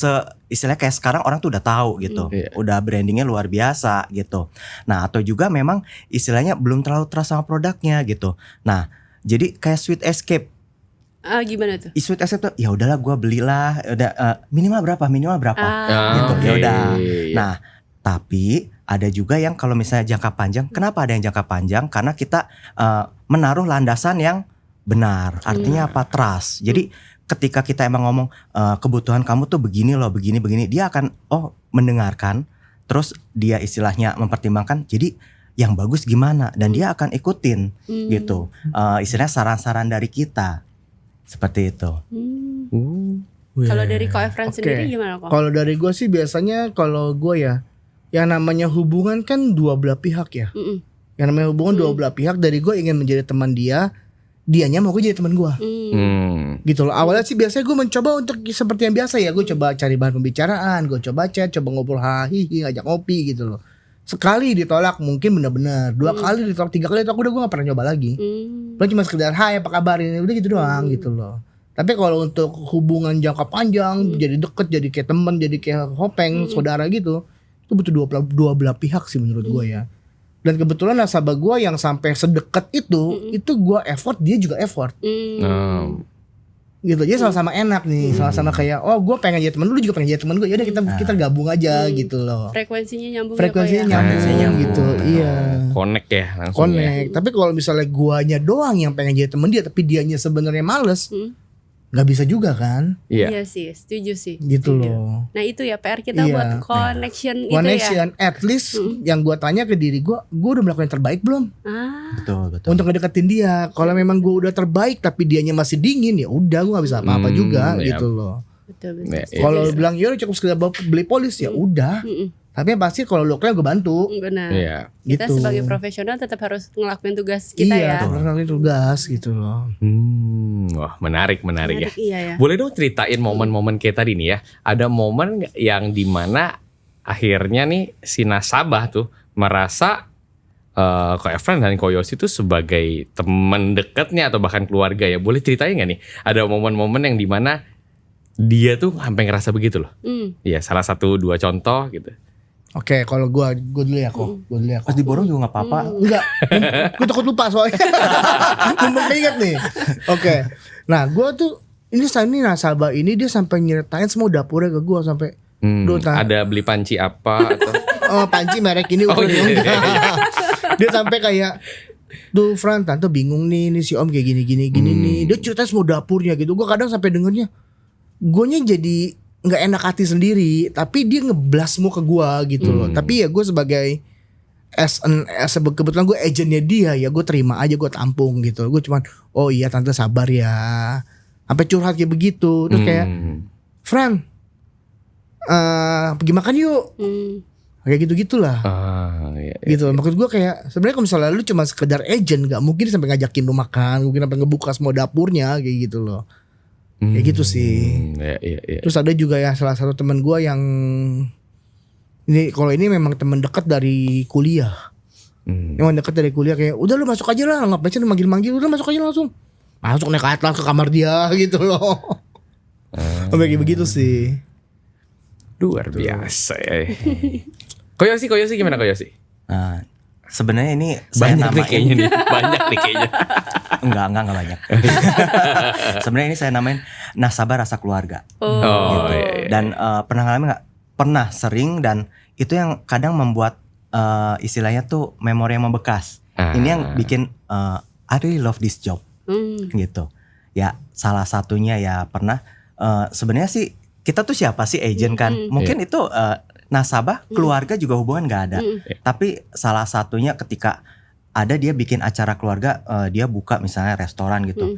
istilahnya kayak sekarang orang tuh udah tahu gitu, udah brandingnya luar biasa gitu. Nah atau juga memang istilahnya belum terlalu trust sama produknya gitu. Nah jadi kayak Sweet Escape. Gimana tuh? Sweet Escape tuh ya udahlah gue belilah, udah minimal berapa gitu, ya udah. Nah tapi ada juga yang kalau misalnya jangka panjang, kenapa ada yang jangka panjang? Karena kita menaruh landasan yang benar. Artinya apa? Trust. Jadi ketika kita emang ngomong kebutuhan kamu tuh begini loh, begini, dia akan mendengarkan. Terus dia istilahnya mempertimbangkan. Jadi yang bagus gimana? Dan dia akan ikutin gitu. Istilahnya saran-saran dari kita. Seperti itu. Kalau dari Ko Efren sendiri gimana kok? Kalau dari gue sih biasanya kalau gue ya, yang namanya hubungan kan dua belah pihak ya. Yang namanya hubungan dua belah pihak, dari gue ingin menjadi teman dia, dianya mau gue jadi teman gue. Gitu loh. Awalnya sih biasanya gue mencoba untuk seperti yang biasa ya, gue coba cari bahan pembicaraan, gue coba chat, coba ngobrol hahihi, ngajak ngopi gitu loh. Sekali ditolak mungkin benar-benar, 2 kali ditolak, 3 kali ditolak, udah gue gak pernah nyoba lagi. Paling cuma sekedar hai apa kabar ini, udah gitu doang gitu loh. Tapi kalau untuk hubungan jangka panjang, jadi deket, jadi kayak teman, jadi kayak hopeng, saudara gitu, itu butuh dua belah pihak sih menurut gue ya. Dan kebetulan nasabah gue yang sampai sedekat itu gue effort, dia juga effort. Gitu, jadi sama-sama enak nih, sama-sama kayak gue pengen jadi teman lu juga pengen jadi teman gue, yaudah kita gabung aja gitu loh. Frekuensinya nyambung. Nyambung gitu, iya. Connect ya langsung. Connect. Tapi kalau misalnya guanya doang yang pengen jadi teman dia, tapi dianya sebenarnya males. Nggak bisa juga kan? Iya sih, setuju sih. Gitu loh. Nah itu ya PR kita buat connection itu ya. Connection, at least yang gue tanya ke diri gue udah melakukan yang terbaik belum? Betul. Untuk ngedeketin dia. Kalau memang gue udah terbaik tapi dianya masih dingin, ya udah gue nggak bisa apa-apa juga gitu loh. Betul. Kalau bilang ya udah cukup sekedar beli polis ya udah. Tapi yang pasti kalau lo klaim gue bantu. Benar. Gitu. Kita sebagai profesional tetap harus ngelakuin tugas kita ya. Iya, ngelakuin tugas gitu loh. Wah menarik ya. Iya ya. Boleh dong ceritain momen-momen kayak tadi nih ya. Ada momen yang dimana akhirnya nih si nasabah tuh merasa Ko Efren dan Ko Yosi tuh sebagai teman dekatnya atau bahkan keluarga ya. Boleh ceritain gak nih? Ada momen-momen yang dimana dia tuh sampai ngerasa begitu loh. Iya, salah 1-2 contoh gitu. Oke, kalau gue dulu ya kok. Pas diborong juga gak apa-apa. Enggak, gue takut lupa soalnya. Mumpung ingat nih. Oke, nah gue tuh ini nasabah ini dia sampai nyeritain semua dapurnya ke gue sampai. Ada beli panci apa atau? Panci merek ini. Dia sampai kayak, tuh Fran, tante bingung nih si om kayak gini nih. Dia ceritain semua dapurnya gitu. Gue kadang sampai dengernya, guanya jadi nggak enak hati sendiri, tapi dia ngeblas semua ke gue gitu loh. Tapi ya gue sebagai kebetulan gue agentnya dia, ya gue terima aja, gue tampung gitu. Gue cuman oh iya tante sabar ya, sampai curhat kayak begitu. Terus kayak Fran, pergi makan yuk, kayak gitu-gitulah. Gitu. Maksud gue kayak sebenarnya kalau misalnya lu cuma sekedar agent, nggak mungkin sampai ngajakin lu makan, mungkin sampai ngebuka semua dapurnya kayak gitu loh. Kayak gitu sih. Iya. Terus ada juga ya salah satu teman gue yang kalau ini memang teman dekat dari kuliah. Memang dekat dari kuliah, kayak udah lu masuk aja lah, ngapain sih lu manggil-manggil, udah masuk aja langsung. Masuk naik ke atas ke kamar dia gitu loh. Kayak begitu sih. Luar biasa ya. Koyosi gimana Koyosi? Sebenarnya ini saya banyak namain kayaknya nih. Banyak nih kayaknya. Enggak banyak. Sebenarnya ini saya namain nasabah rasa keluarga. Gitu. Iya. Dan pernah ngalamin nggak? Pernah, sering, dan itu yang kadang membuat istilahnya tuh memori yang membekas. Ini yang bikin I really love this job. Gitu. Ya salah satunya ya pernah sebenarnya sih kita tuh siapa sih agent kan? Mungkin itu nasabah, keluarga juga hubungan nggak ada. Tapi salah satunya ketika ada dia bikin acara keluarga, dia buka misalnya restoran gitu.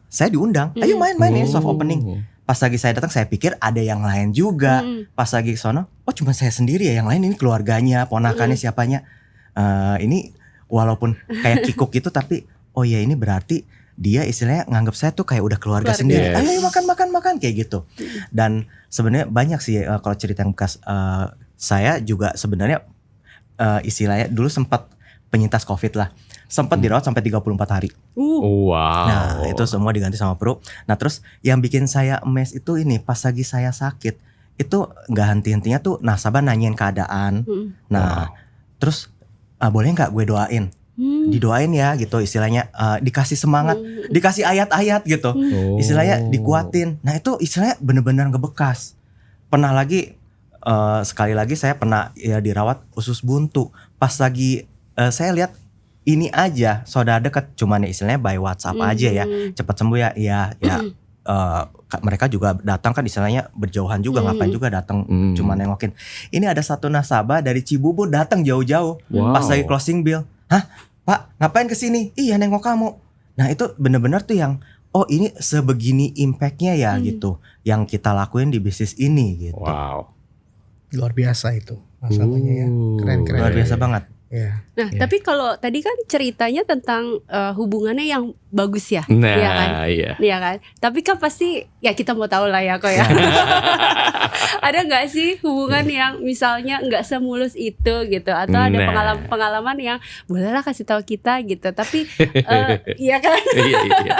Saya diundang, ayo main ini soft opening. Pas lagi saya datang saya pikir ada yang lain juga. Pas lagi ke sono, oh cuma saya sendiri ya, yang lain ini keluarganya, ponakannya siapanya. Ini walaupun kayak kikuk gitu tapi oh ya ini berarti dia istilahnya nganggap saya tuh kayak udah keluarga sendiri. Ayo makan kayak gitu. Dan sebenarnya banyak sih kalau cerita yang bekas. Saya juga sebenarnya istilahnya dulu sempat penyintas COVID lah. Sempat dirawat sampai 34 hari. Wow. Nah, itu semua diganti sama Pro. Nah, terus yang bikin saya emes itu ini, pas lagi saya sakit, itu enggak henti-hentinya tuh nasabah nanyain keadaan. Nah, terus boleh enggak gue doain? Didoain ya gitu istilahnya, dikasih semangat, dikasih ayat-ayat gitu. Istilahnya dikuatin. Nah, itu istilahnya benar-benar ngebekas. Pernah lagi sekali lagi saya pernah ya dirawat usus buntu. Pas lagi saya lihat ini aja saudara dekat, cuman ya istilahnya by WhatsApp aja ya, cepat sembuh ya. Mereka juga datang kan istilahnya berjauhan juga, ngapain juga datang cuma nengokin. Ini ada satu nasabah dari Cibubur datang jauh-jauh. Pas lagi closing bill, hah Pak ngapain kesini? Iya nengok kamu. Nah itu bener-bener tuh yang oh ini sebegini impactnya ya gitu, yang kita lakuin di bisnis ini gitu. Wow. Luar biasa itu nasabahnya ya, keren. Luar biasa banget. Yeah. Nah, tapi kalau tadi kan ceritanya tentang hubungannya yang bagus ya, nah, ya kan? Iya. Iya kan? Tapi kan pasti ya kita mau tahu lah ya kok ya. Ada nggak sih hubungan yang misalnya nggak semulus itu gitu, atau ada pengalaman yang bolehlah kasih tahu kita gitu, tapi iya kan? Iya.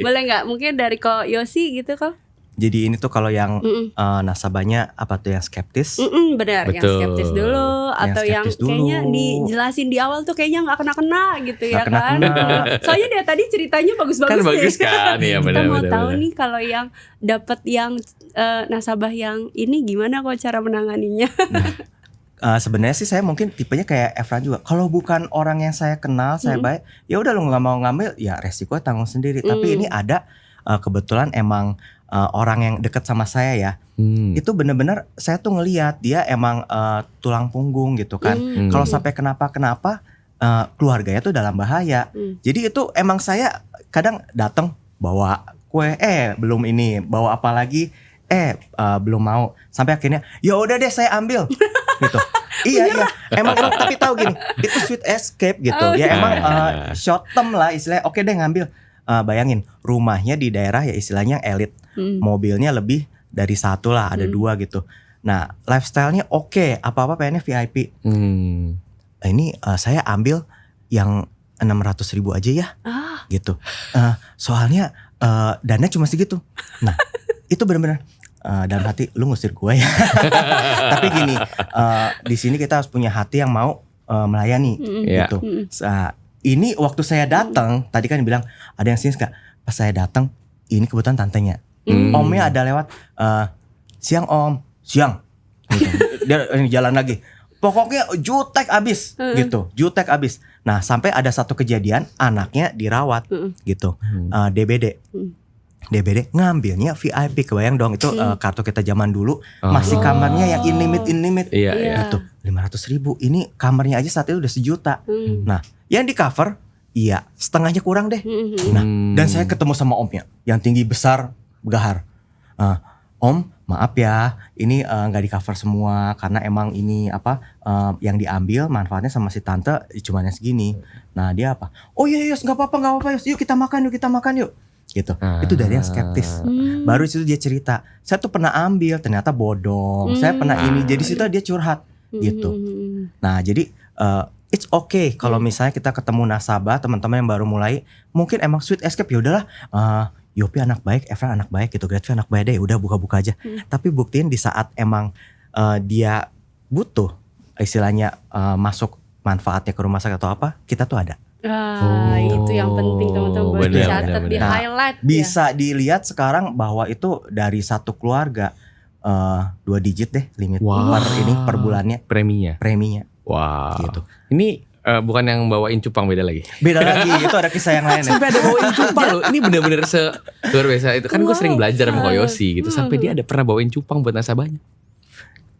Boleh nggak? Mungkin dari Ko Yosi gitu kok? Jadi ini tuh kalau yang nasabahnya apa tuh yang skeptis? Benar, yang skeptis dulu atau yang kayaknya dijelasin di awal tuh kayaknya nggak kena gitu ya kan? Soalnya dia tadi ceritanya bagus-bagus kan bagus kan, ya benar. Kita mau tahu nih kalau yang dapat yang nasabah yang ini gimana kok cara menanganinya? Sebenarnya sih saya mungkin tipenya kayak Efran juga. Kalau bukan orang yang saya kenal, saya baik, ya udah lu nggak mau ngambil, ya resiko tanggung sendiri. Tapi ini ada kebetulan emang orang yang dekat sama saya ya, itu bener-bener saya tuh ngelihat dia emang tulang punggung gitu kan. Kalau sampai kenapa-kenapa keluarganya tuh dalam bahaya. Jadi itu emang saya kadang datang bawa kue, belum ini, bawa apa lagi, belum mau. Sampai akhirnya ya udah deh saya ambil gitu. Iya. Emang tapi tahu gini, itu sweet escape gitu. Ya emang short term lah istilahnya. Oke deh ngambil. Bayangin rumahnya di daerah ya istilahnya elit, mobilnya lebih dari satu lah, ada 2 gitu. Nah lifestyle-nya oke, apa-apa pengennya VIP. Ini saya ambil yang 600.000 aja ya, gitu. Soalnya dana cuma segitu. Nah itu benar-benar dalam hati lu ngusir gue ya. Tapi gini, di sini kita harus punya hati yang mau melayani, gitu. Ini waktu saya datang, tadi kan bilang ada yang sini nggak? Pas saya datang, ini kebetulan tantenya, omnya ada lewat, siang om, siang, gitu. Dia jalan lagi, pokoknya jutek abis, gitu, jutek abis. Nah sampai ada satu kejadian anaknya dirawat, gitu, DBD ngambilnya VIP, kebayang dong itu kartu kita zaman dulu masih kamarnya yang in-limit, gitu, 500.000. Ini kamarnya aja saat itu udah 1 juta. Nah yang di cover, iya setengahnya kurang deh. Nah dan saya ketemu sama omnya yang tinggi besar begahar. Om maaf ya, ini nggak di cover semua karena emang ini yang diambil manfaatnya sama si tante cuma yang segini. Nah dia apa? Oh iya nggak apa-apa, yuk kita makan yuk. gitu. Itu dari yang skeptis. Baru situ dia cerita, saya tuh pernah ambil, ternyata bodong. Saya pernah ini. Jadi situ dia curhat gitu. Nah, jadi it's okay kalau misalnya kita ketemu nasabah, teman-teman yang baru mulai, mungkin emang sweet escape, ya udahlah. Yopi anak baik, Efran anak baik gitu, Gretvi anak baik deh, udah buka-buka aja. Tapi buktiin di saat emang dia butuh istilahnya masuk manfaatnya ke rumah sakit atau apa, kita tuh ada. Itu yang penting teman-teman, buat dicatat, di highlight. Bisa dilihat sekarang bahwa itu dari satu keluarga 2 digit deh limit per bulannya preminya. Wow. Gitu. Ini bukan yang bawain cupang, beda lagi. Beda lagi, itu ada kisah yang lain. Sampai ada bawain cupang loh. Ini bener-bener luar biasa itu. Kan gue sering belajar sama Koyosi gitu. Sampai dia ada pernah bawain cupang buat nasabahnya.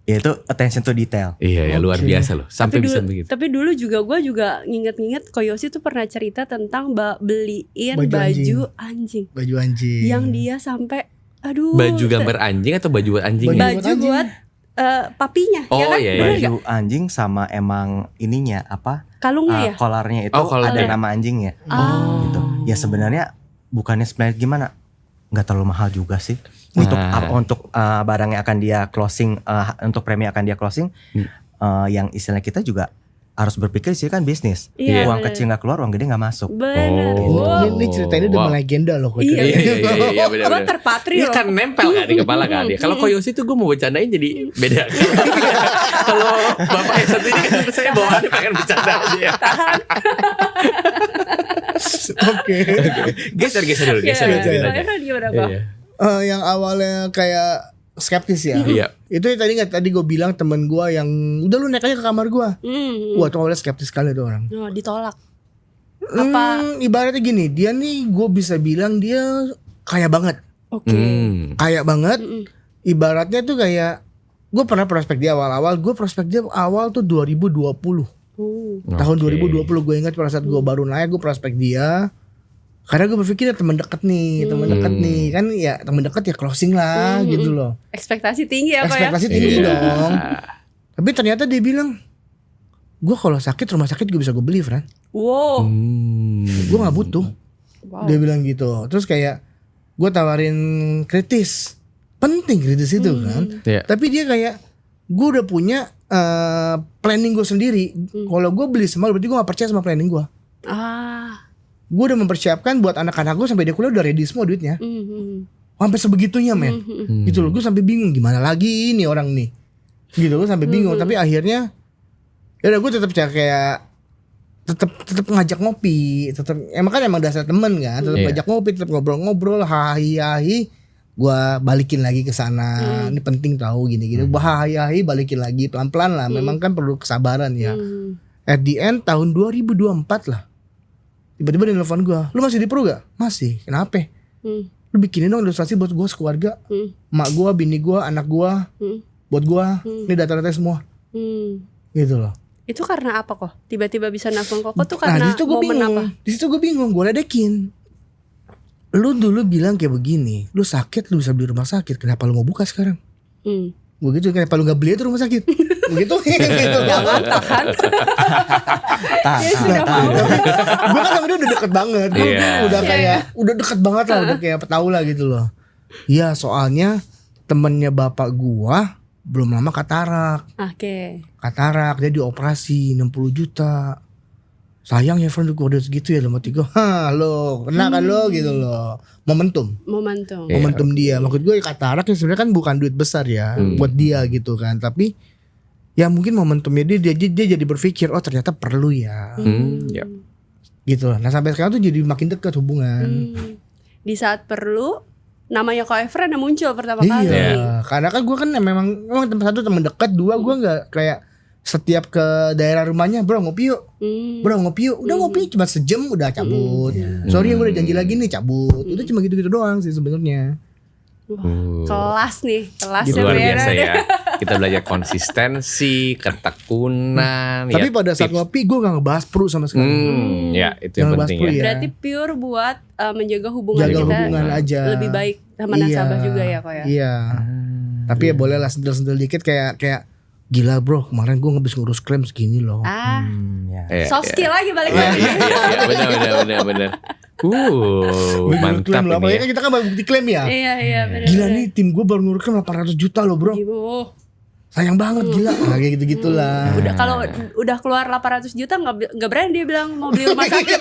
Ya itu attention to detail. Iya ya, luar biasa loh. Sampai bisa begitu. Tapi dulu gue juga nginget-nginget Koyosi tuh pernah cerita tentang beliin baju anjing. Baju anjing. Yang dia sampai baju gambar anjing atau baju buat anjing? Baju buat papinya. Oh, ya kan? iya, baju anjing sama emang ininya apa? Kalungnya ya? Kolarnya itu ada nama anjingnya. Gitu. Ya sebenarnya bukannya sebenarnya gimana? Nggak terlalu mahal juga sih. Untuk barang yang akan dia closing, untuk premi akan dia closing, yang istilahnya kita juga harus berpikir sih kan bisnis. Uang kecil nggak keluar, uang gede nggak masuk. Benar. Ini cerita ini udah legenda loh. Iya benar. Gue terpatri loh. Kan nempel kan di kepala kan dia. Kalau Koyosi tuh gue mau bercandain jadi beda. Kalau bapak yang satu ini kan saya bawaannya pengen bercanda aja ya. Tahan. Oke. Geser dulu. Yang awalnya kayak skeptis ya. Iya. Itu tadi gue bilang temen gue yang udah lu naik aja ke kamar gue. Wah tuh awalnya skeptis sekali tuh orang. Ditolak. Apa? Ibaratnya gini, dia nih gue bisa bilang dia kaya banget. Oke. Kaya banget. Ibaratnya tuh kayak gue pernah prospek dia awal-awal. Gue prospek dia awal tuh 2020. Tahun 2020 gue ingat pada saat gue baru naik gue prospek dia. Karena gue berpikir ya teman dekat nih, kan ya teman dekat ya closing lah gitu loh. Ekspektasi tinggi apa ya? Ekspektasi tinggi dong. Tapi ternyata dia bilang, gue kalau sakit rumah sakit gue bisa gue beli, Fran. Wow. Gue nggak butuh. Wow. Dia bilang gitu. Terus kayak gue tawarin kritis, penting kritis itu kan. Yeah. Tapi dia kayak gue udah punya planning gue sendiri. Kalau gue beli semua berarti gue nggak percaya sama planning gue. Gue udah mempersiapkan buat anak-anak gue sampai dia kuliah udah ready semua duitnya. Sampai sebegitunya men. Gitu loh, gue sampai bingung gimana lagi nih orang nih. Gitu gue sampai bingung. Tapi akhirnya ya udah gue tetap kayak tetap ngajak ngopi. Emang dasar temen kan. Tetap ngajak ngopi, tetap ngobrol-ngobrol, hahi. Gue balikin lagi ke sana. Ini penting tahu gini-gini. Hahi balikin lagi pelan-pelan lah. Memang kan perlu kesabaran ya. At the end tahun 2024 lah. Tiba-tiba dia nelfon gue, lu masih di Peru gak? Masih, kenapa? Lu bikinin dong ilustrasi buat gue sekeluarga. Mak gue, bini gue, anak gue, buat gue. Ini data-data semua. Gitu loh. Itu karena apa kok? Tiba-tiba bisa nelfon Koko tuh karena momen apa? Di situ gue bingung, gue ledekin. Lu dulu bilang kayak begini, lu sakit lu bisa beli rumah sakit, kenapa lu mau buka sekarang? Gue gitu, kenapa lu gak beli itu rumah sakit? Begitu. Jangan tahan. Gue kan sama dia udah deket banget. Udah kayak udah deket banget lah, udah kayak petau lah gitu loh. Iya, soalnya temennya bapak gua belum lama katarak. Katarak, dia dioperasi 60 juta. Sayang ya friend, gue udah segitu ya dalam hati gue. Lo kena kan lo gitu loh. Momentum dia. Maksud gue katarak ya sebenarnya kan bukan duit besar ya buat dia gitu kan. Tapi ya mungkin momentumnya dia jadi berpikir oh ternyata perlu ya. Gitu lah. Nah sampai sekarang tuh jadi makin dekat hubungan. Di saat perlu namanya Ko Efren yang muncul pertama kali. Iya. Karena kan gue kan memang satu teman dekat, dua gue nggak kayak setiap ke daerah rumahnya, bro ngopi yuk. Udah ngopi cuma sejam udah cabut. Sorry gue udah janji lagi nih cabut. Udah cuma gitu-gitu doang sih sebenarnya. Kelas luar biasa ya. Kita belajar konsistensi, ketekunan. Tapi pada saat ngopi gue gak ngebahas Peru sama sekali. Ya itu yang penting ya. Berarti pure buat menjaga hubungan kita hubungan aja. Lebih baik sama nasabah juga ya kok ya. Iya. Tapi ya boleh lah sentil-sentil dikit kayak gila bro, kemarin gue habis ngurus klaim segini loh. Soft skill lagi balik lagi. Iya, benar. Mantap klaim lah. ini ya. Kan kita kan bukti klaim ya. Iya benar. Gila nih tim gue baru ngeluarkan 800 juta loh bro. Sayang banget gila. Nah, kayak gitu-gitulah. Udah kalau udah keluar 800 juta nggak berani dia bilang mau beli rumah sakit.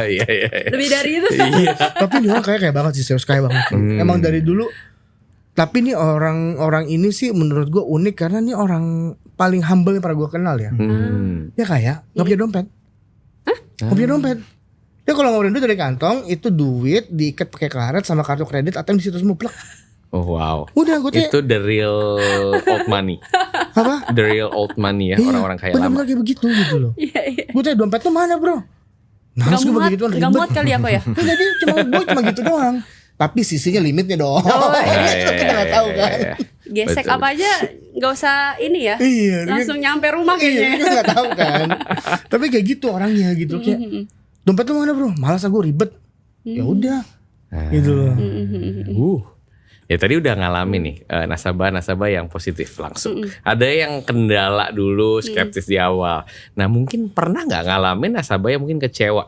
Iya. Lebih dari itu. Iya. Tapi dia orang kaya banget sih, serius kaya banget. Emang dari dulu. Tapi nih orang ini sih menurut gue unik karena nih orang paling humble yang pernah gue kenal ya. Dia kaya, nggak punya dompet. Nggak punya dompet. Dia kalau ngeluarin duit dari kantong itu duit diikat pakai karet sama kartu kredit atau di situ semua plek. Oh wow. Udah gue Itu the real old money. Apa? The real old money ya, orang-orang kaya lama. Bener-bener kayak begitu gitu loh. Iya. Gue tanya dompet lu mana bro? Nah, gue begitu Gak muat kali apa ya? Jadi cuma gitu doang. Tapi sisinya limitnya dong. Kita nggak tahu kan. Gesek Betul. apa aja nggak usah ini ya. Iya. Langsung nyampe rumah Iya, kayaknya. kita nggak tahu kan. Tapi kayak gitu orangnya gitu kayak. Dompet lu mana bro? Malas aku ribet. Ya udah. Gitu loh. Ya tadi udah ngalamin nih nasabah-nasabah yang positif langsung. Ada yang kendala dulu, skeptis di awal. Nah mungkin pernah nggak ngalamin nasabah yang mungkin kecewa?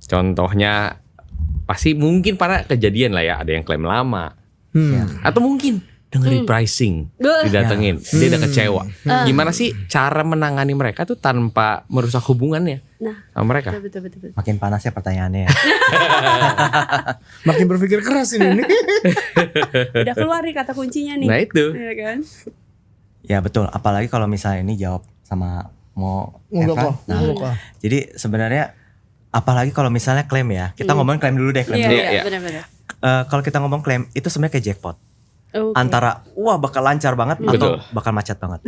Contohnya pasti mungkin pada kejadian lah ya, ada yang klaim lama, atau mungkin dengerin pricing, didatengin, dia udah kecewa. Gimana sih cara menangani mereka tuh tanpa merusak hubungannya sama mereka? Betul. Makin panas ya pertanyaannya. Makin berpikir keras ini. Udah keluar nih kata kuncinya nih. Nah itu. Iya kan? Ya betul, apalagi kalau misalnya ini jawab sama mau Eva. Nah, jadi sebenarnya apalagi kalau misalnya klaim ya, kita ngomongin klaim dulu deh, klaim dulu. Iya, benar-benar. Kalau kita ngomong klaim itu sebenarnya kayak jackpot. Okay. Antara wah bakal lancar banget atau bakal macet banget.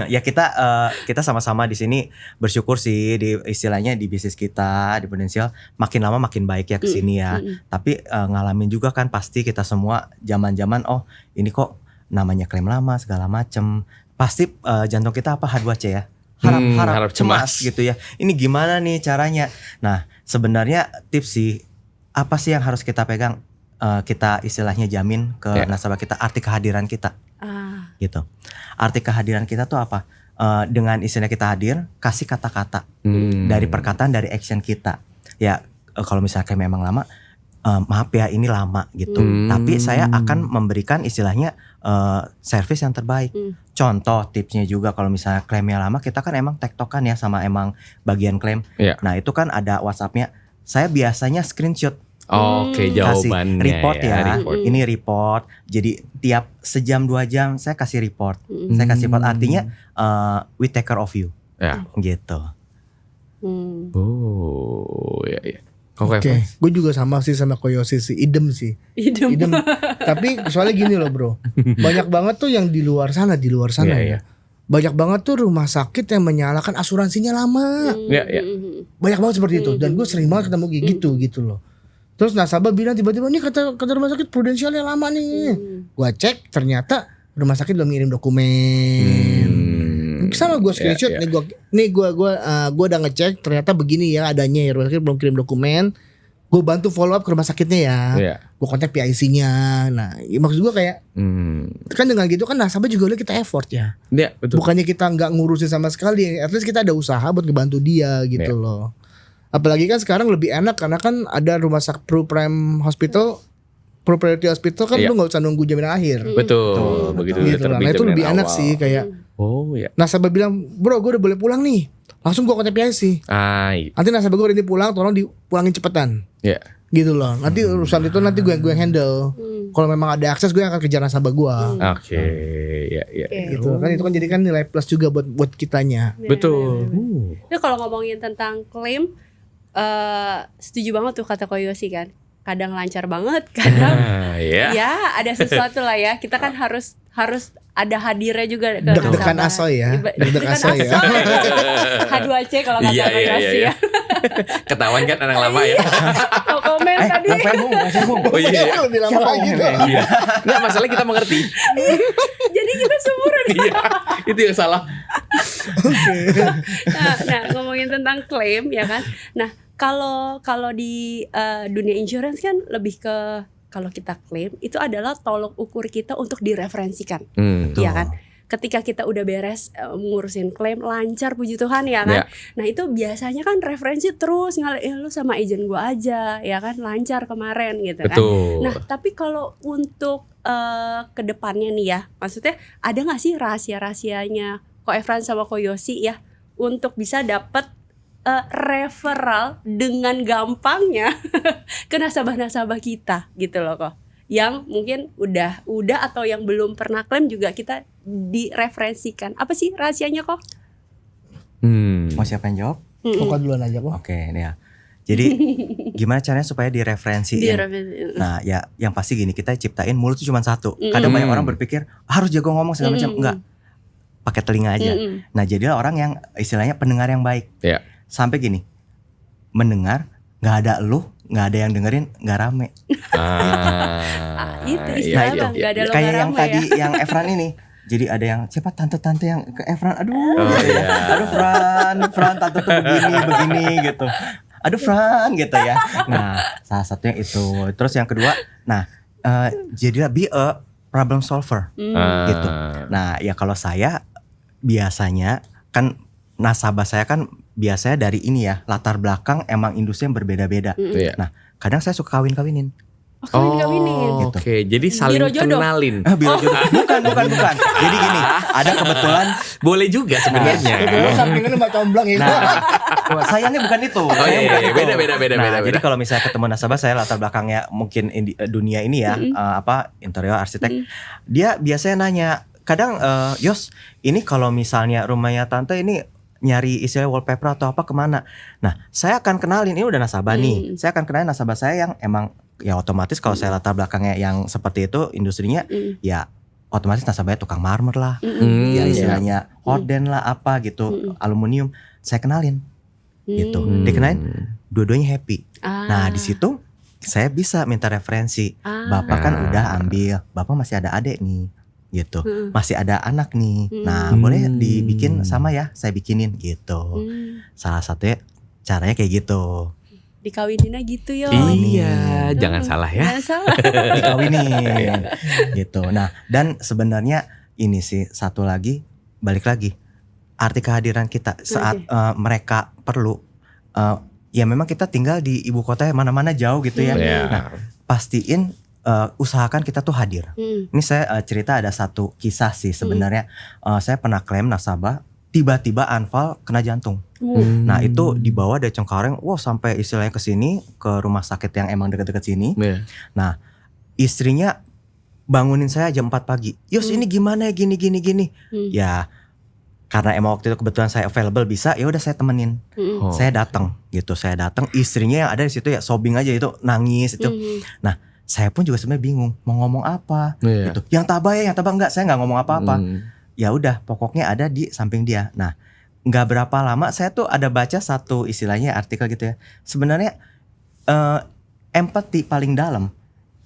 Ya kita sama-sama di sini bersyukur sih di istilahnya di bisnis kita di Prudential makin lama makin baik ya kesini ya. Tapi ngalamin juga kan pasti kita semua zaman-zaman oh ini kok namanya klaim lama segala macem. Pasti jantung kita apa H2C ya. Harap cemas gitu ya. Ini gimana nih caranya? Nah sebenarnya tips sih apa sih yang harus kita pegang? Kita istilahnya jamin ke nasabah kita arti kehadiran kita gitu. Arti kehadiran kita tuh apa? Dengan istilah kita hadir kasih kata-kata dari perkataan dari action kita ya. Kalau misalnya kayak memang lama maaf ya ini lama gitu, tapi saya akan memberikan istilahnya service yang terbaik. Contoh tipsnya juga kalau misalnya klaimnya lama kita kan emang tektokan ya sama emang bagian klaim. Nah itu kan ada WhatsAppnya, saya biasanya screenshot. Oke, jawabannya report ya. Report. Ini report. Jadi tiap sejam 2 jam saya kasih report. Saya kasih report artinya we take care of you. Ya. Gitu. Oh, ya. Oke, gue juga sama sih sama Koyosi sih, idem sih. Idem. Tapi soalnya gini loh bro, banyak banget tuh yang di luar sana ya. Banyak banget tuh rumah sakit yang menyalahkan asuransinya lama. Iya. Banyak banget seperti itu. Dan gue sering banget ketemu kayak gitu loh. Terus nasabah bilang tiba-tiba nih kata rumah sakit Prudentialnya lama nih. Gua cek ternyata rumah sakit belum ngirim dokumen. Sama gue screenshot nih gue udah ngecek ternyata begini ya adanya ya, rumah sakit belum kirim dokumen. Gue bantu follow up ke rumah sakitnya ya. Gue kontak PIC-nya. Nah, maksud gue kayak kan dengan gitu kan nasabah juga lihat kita effort ya. Iya, betul. Bukannya kita nggak ngurusin sama sekali, at least kita ada usaha buat ngebantu dia gitu loh. Apalagi kan sekarang lebih enak karena kan ada rumah sakit Pro Prime Hospital, Pro Priority Hospital kan lu nggak usah nunggu jaminan akhir. Betul. Begitu gitu lah. Nah itu lebih enak sih kayak. Oh ya. Nasabah bilang, bro gue udah boleh pulang nih. Langsung gue kontak PIC. Nanti nasabah gue udah pulang, tolong dipulangin cepetan. Iya. Gitu loh. Nanti urusan itu nanti gue yang handle. Kalau memang ada akses gue akan kejar nasabah gue. Oke. Ya. Gitu kan itu kan jadi kan nilai plus juga buat kitanya. Betul. Nah kalau ngomongin tentang klaim, setuju banget tuh kata Koyosi kan. Kadang lancar banget, kadang ya ada sesuatu lah ya. Kita kan harus ada hadirnya juga ke deg-degan asoy ya. Deg-degan asoy ya. H2C kalau kata Koyosi ya. Ketahuan kan anak lama ya. Mau komen tadi. Oh iya. Lebih lama lagi tuh. Iya. Nggak, masalah kita mengerti. Jadi kita seumuran. Iya. Itu yang salah. Nah, ngomongin tentang klaim ya kan. Nah, kalau di dunia insurance kan lebih ke kalau kita klaim itu adalah tolok ukur kita untuk direferensikan. Iya kan? ketika kita udah beres ngurusin klaim lancar puji Tuhan ya kan. Nah itu biasanya kan referensi terus ngalir, lu sama agent gua aja ya kan, lancar kemarin gitu kan. Nah tapi kalau untuk kedepannya nih ya, maksudnya ada nggak sih rahasia-rahasianya Ko Efran sama Ko Yosi ya untuk bisa dapat referral dengan gampangnya ke nasabah-nasabah kita gitu loh kok, yang mungkin udah atau yang belum pernah klaim juga kita direferensikan. Apa sih rahasianya kok? Mau siapa yang jawab? Kok duluan aja kok. Oke, ya. Jadi gimana caranya supaya direferensiin? Nah, ya yang pasti gini, kita ciptain mulut tuh cuma satu. Kadang banyak orang berpikir harus jago ngomong segala macam, enggak. Pakai telinga aja. Nah, jadilah orang yang istilahnya pendengar yang baik. Sampai gini, mendengar nggak ada lu, nggak ada yang dengerin, nggak rame. Itu istilah nggak ada lo kayak yang rame tadi ya. yang Efran ini. Jadi ada yang siapa tante-tante yang ke Efran, aduh Fran tante tuh begini gitu. Aduh Fran gitu ya. Nah salah satunya itu. Terus yang kedua, nah jadilah be a problem solver gitu. Nah ya kalau saya biasanya kan nasabah saya kan biasanya dari ini ya, latar belakang emang industri yang berbeda-beda. Nah kadang saya suka kawin-kawinin. Kawin-kawinin. Gitu. Oke, jadi saling kenalin. Biro jodoh. Bukan. Jadi gini, ada kebetulan boleh juga sebenarnya. Sampingan sama comblang itu. Nah, sayangnya bukan itu. Beda. Jadi kalau misalnya ketemu nasabah saya latar belakangnya mungkin dunia ini ya, interior arsitek. Dia biasanya nanya, kadang Yos, ini kalau misalnya rumahnya tante ini nyari istilah wallpaper atau apa kemana. Nah saya akan kenalin, ini udah nasabah nih. Saya akan kenalin nasabah saya yang emang ya otomatis kalau saya latar belakangnya yang seperti itu industrinya, ya otomatis nasabahnya tukang marmer lah, ya istilahnya horden lah apa gitu, aluminium. Saya kenalin gitu, dikenalin, dua-duanya happy. Nah di situ saya bisa minta referensi. Bapak kan udah ambil, bapak masih ada adik nih gitu, masih ada anak nih. Nah boleh dibikin sama ya, saya bikinin gitu. Salah satunya caranya kayak gitu. Dikawininnya gitu yo. Iya, jangan salah ya. Jangan salah. Dikawinin gitu. Nah dan sebenarnya ini sih satu lagi, balik lagi arti kehadiran kita saat mereka perlu. Ya memang kita tinggal di ibu kota yang mana-mana jauh gitu ya. Nah pastiin usahakan kita tuh hadir. Ini saya cerita ada satu kisah sih sebenarnya. Saya pernah klaim nasabah tiba-tiba anfal kena jantung. Nah itu dibawa dari Cengkareng, sampai istilahnya ke sini, ke rumah sakit yang emang dekat-dekat sini. Nah istrinya bangunin saya jam 4 pagi. Yos ini gimana ya gini. Ya karena emang waktu itu kebetulan saya available bisa, ya udah saya temenin. Saya datang gitu, istrinya yang ada di situ ya sobbing aja itu, nangis itu. Nah saya pun juga sebenarnya bingung mau ngomong apa gitu. Yang tabah enggak, saya nggak ngomong apa-apa. Ya udah pokoknya ada di samping dia. Nah nggak berapa lama saya tuh ada baca satu istilahnya artikel gitu ya. Sebenarnya empati paling dalam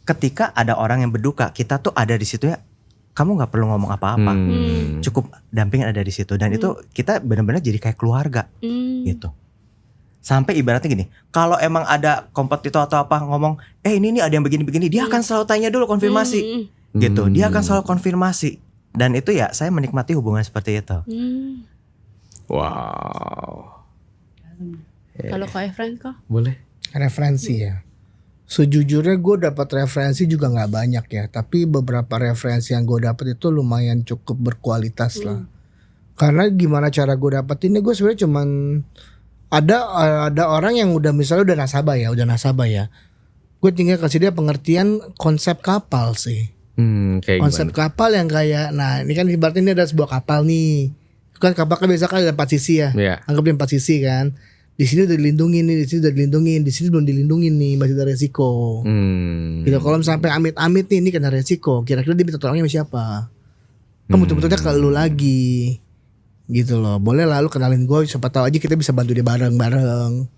ketika ada orang yang berduka, kita tuh ada di situ ya. Kamu nggak perlu ngomong apa-apa, cukup dampingin ada di situ. Dan itu kita benar-benar jadi kayak keluarga gitu. Sampai ibaratnya gini, kalau emang ada kompetitor atau apa ngomong, ini ada yang begini-begini, dia akan selalu tanya dulu konfirmasi gitu. Dia akan selalu konfirmasi. Dan itu ya saya menikmati hubungan seperti itu. Wow. Kalau Ko Efran kok? Boleh. Referensi ya. Sejujurnya gue dapat referensi juga nggak banyak ya, tapi beberapa referensi yang gue dapat itu lumayan cukup berkualitas lah. Karena gimana cara gue dapetinnya, gue sebenarnya cuman ada orang yang udah misalnya udah nasabah ya. Gue tinggal kasih dia pengertian konsep kapal sih. Kayak konsep gimana? Kapal yang kayak, nah ini kan ibaratnya ini ada sebuah kapal nih. Kan kapal kan biasa kan ada 4 sisi ya. Anggap dia 4 sisi kan. Di sini udah dilindungin nih, di sini udah dilindungin, di sini belum dilindungin nih, masih ada resiko. Gitu. Kalau sampai amit-amit nih, ini kena resiko. Kira-kira dia minta tolongnya sama siapa? Kan betul-betulnya ke lu lagi. Gitu loh. Boleh lah lu kenalin gue, siapa tahu aja kita bisa bantu dia bareng-bareng.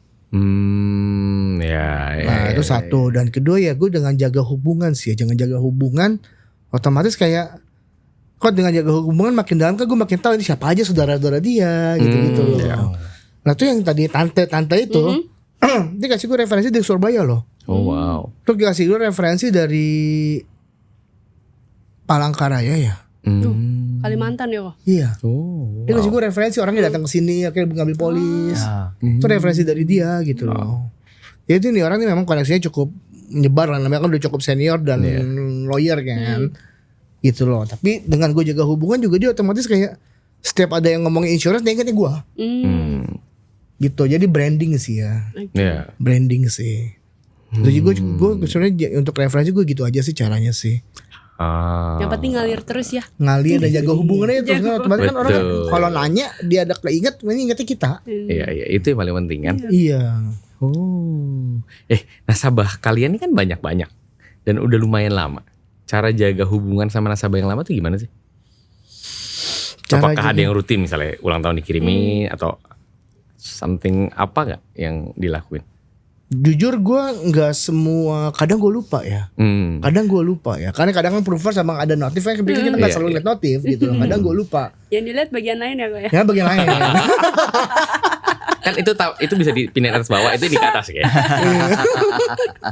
Itu satu. Dan kedua ya gue dengan jaga hubungan sih. Jangan jaga hubungan, otomatis kayak kok dengan jaga hubungan makin dalam kan gue makin tahu ini siapa aja saudara-saudara dia gitu loh. Nah tuh yang tadi tante itu dia kasih gue referensi dari Surabaya loh. Oh wow. Terus dia kasih gue referensi dari Palangkaraya ya. Kalimantan ya kok. Iya. Dia ngasih Wow. gue referensi orangnya datang ke sini akhirnya ngambil polis. Itu referensi dari dia gitu loh. Ya itu nih orang ini memang koneksinya cukup menyebar lah, namanya kan udah cukup senior dan lawyer kan. Gitu loh. Tapi dengan gue jaga hubungan juga dia otomatis kayak setiap ada yang ngomongin insurance dia ingatnya gue. Gitu. Jadi branding sih ya. Iya. Branding sih. Jadi gue sebenarnya untuk referensi gue gitu aja sih caranya sih. Yang penting ngalir terus ya. Ngalir dan jaga hubungannya terus kan otomatis kan orang Betul. kalau nanya dia ada keinget, ingatnya kita. Iya, itu yang paling penting kan. Iya. Nasabah kalian ini kan banyak-banyak dan udah lumayan lama. Cara jaga hubungan sama nasabah yang lama tuh gimana sih? Apakah ada yang rutin misalnya ulang tahun dikirimin atau something apa nggak yang dilakuin? Jujur gue nggak semua, kadang gue lupa ya. Kadang gue lupa ya. Karena kadang kan prover sama ada notif kan kita nggak selalu lihat notif gitu. Kadang gue lupa. Yang dilihat bagian lain ya kok ya. Ya bagian lain. Kan itu bisa dipindahin atas bawah, itu di atas ya.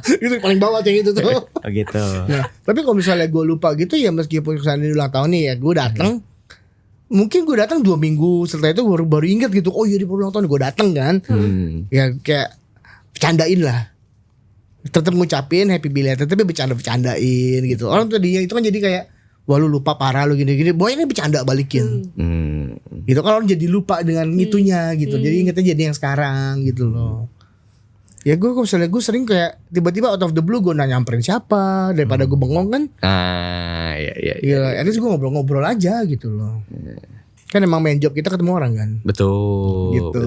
Itu paling bawah kayak gitu tuh. Oh gitu. Nah, tapi kalau misalnya gue lupa gitu ya meskipun misalnya ulang tahun nih ya gue datang. Mungkin gue datang 2 minggu setelah itu baru ingat gitu. Oh iya di ulang tahun gue datang kan. Ya kayak bercandain lah. Tetap ngucapin happy belated tapi bercandain gitu. Orang tadinya itu kan jadi kayak wah lu lupa parah lu gini-gini. Boy ini bercanda balikin. Gitu kan orang jadi lupa dengan itunya gitu. Jadi ingetnya jadi yang sekarang gitu loh. Ya gue misalnya gue sering kayak tiba-tiba out of the blue gue nyamperin siapa daripada gue bengong kan. Iya. Iya, at least gue ngobrol-ngobrol aja gitu loh. Kan emang main job kita ketemu orang kan. Betul. Gitu.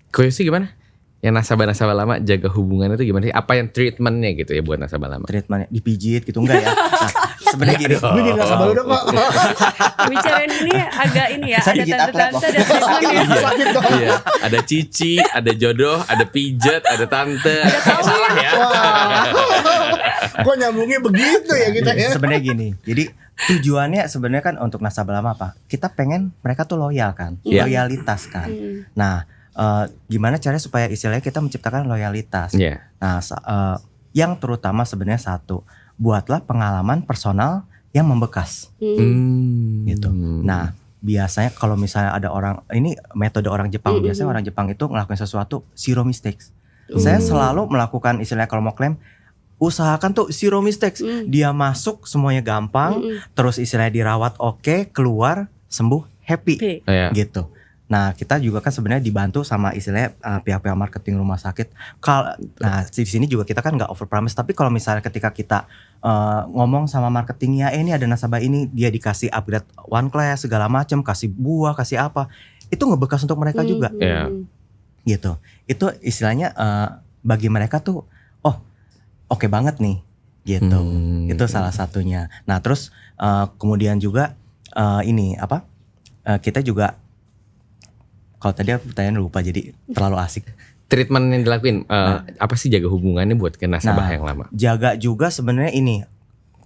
Kau sih gimana? Yang nasabah-nasabah lama jaga hubungannya itu gimana sih? Apa yang treatmentnya gitu ya buat nasabah lama? Treatmentnya dipijit gitu enggak ya? Nah, sebenarnya gini. Gue jadi nasabah lu dong kok. Bicarain ini agak ini ya. Saya Ada gigit tante-tante, atlet ada treatment ya. Sakit dong. Iya, ada cici, ada jodoh, ada pijat, ada tante. Salah ya. Kok nyambungnya begitu ya kita ya? Sebenarnya gini. Jadi tujuannya sebenarnya kan untuk nasabah lama apa? Kita pengen mereka tuh loyal kan, loyalitas kan. Nah, gimana caranya supaya istilahnya kita menciptakan loyalitas? Nah, yang terutama sebenarnya satu, buatlah pengalaman personal yang membekas, gitu. Nah, biasanya kalau misalnya ada orang, ini metode orang Jepang, biasanya orang Jepang itu ngelakuin sesuatu zero mistakes. Saya selalu melakukan istilahnya kalau mau klaim, usahakan tuh zero mistakes. Dia masuk semuanya gampang, terus istilahnya dirawat oke, keluar sembuh happy, gitu. Nah kita juga kan sebenarnya dibantu sama istilahnya pihak-pihak marketing rumah sakit. Nah di sini juga kita kan nggak over promise. Tapi kalau misalnya ketika kita ngomong sama marketingnya, ini ada nasabah ini dia dikasih upgrade one class segala macam, kasih buah, kasih apa, itu ngebekas untuk mereka juga, gitu. Itu istilahnya bagi mereka tuh, oh oke banget nih, gitu. Itu salah satunya. Nah terus kemudian juga ini apa? Kita juga kalau tadi aku pertanyaan lupa jadi terlalu asik. Treatment yang dilakuin apa sih jaga hubungannya buat ke nasabah yang lama? Jaga juga sebenarnya ini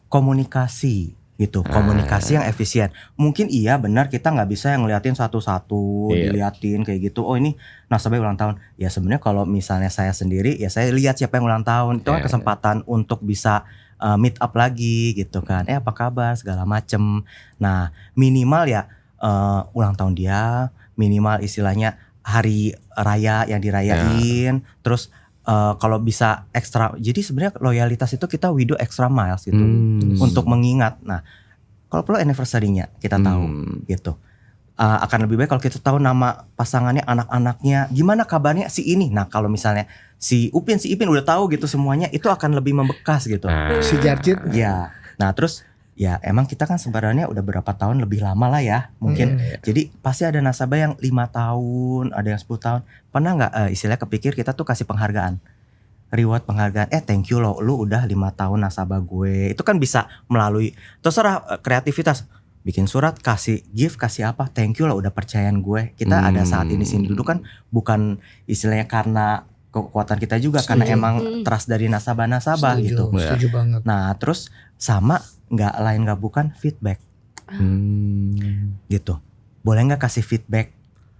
komunikasi gitu, komunikasi yang efisien. Mungkin iya benar kita nggak bisa yang ngeliatin satu-satu, diliatin kayak gitu. Oh ini nasabah ulang tahun. Ya sebenarnya kalau misalnya saya sendiri ya saya lihat siapa yang ulang tahun. Itu kan kesempatan untuk bisa meet up lagi gitu kan. Apa kabar segala macem. Nah minimal ya ulang tahun dia, minimal istilahnya hari raya yang dirayain, terus kalau bisa ekstra. Jadi sebenarnya loyalitas itu kita we do extra miles gitu untuk mengingat. Nah kalau perlu anniversary-nya kita tahu gitu. Akan lebih baik kalau kita tahu nama pasangannya, anak-anaknya, gimana kabarnya si ini. Nah kalau misalnya si Ipin udah tahu gitu semuanya, itu akan lebih membekas gitu. Si Jarjit. Ya. Nah terus ya emang kita kan sebenarnya udah berapa tahun lebih lama lah ya mungkin. Jadi pasti ada nasabah yang 5 tahun, ada yang 10 tahun. Pernah gak istilahnya kepikir kita tuh kasih penghargaan, reward penghargaan, thank you loh, lu udah 5 tahun nasabah gue. Itu kan bisa melalui terserah kreativitas, bikin surat, kasih gift, kasih apa, thank you loh udah percayaan gue. Kita ada saat ini sini dulu kan bukan istilahnya karena kekuatan kita juga, karena emang trust dari nasabah-nasabah gitu. Setuju banget. Nah terus sama nggak bukan feedback, gitu. Boleh nggak kasih feedback,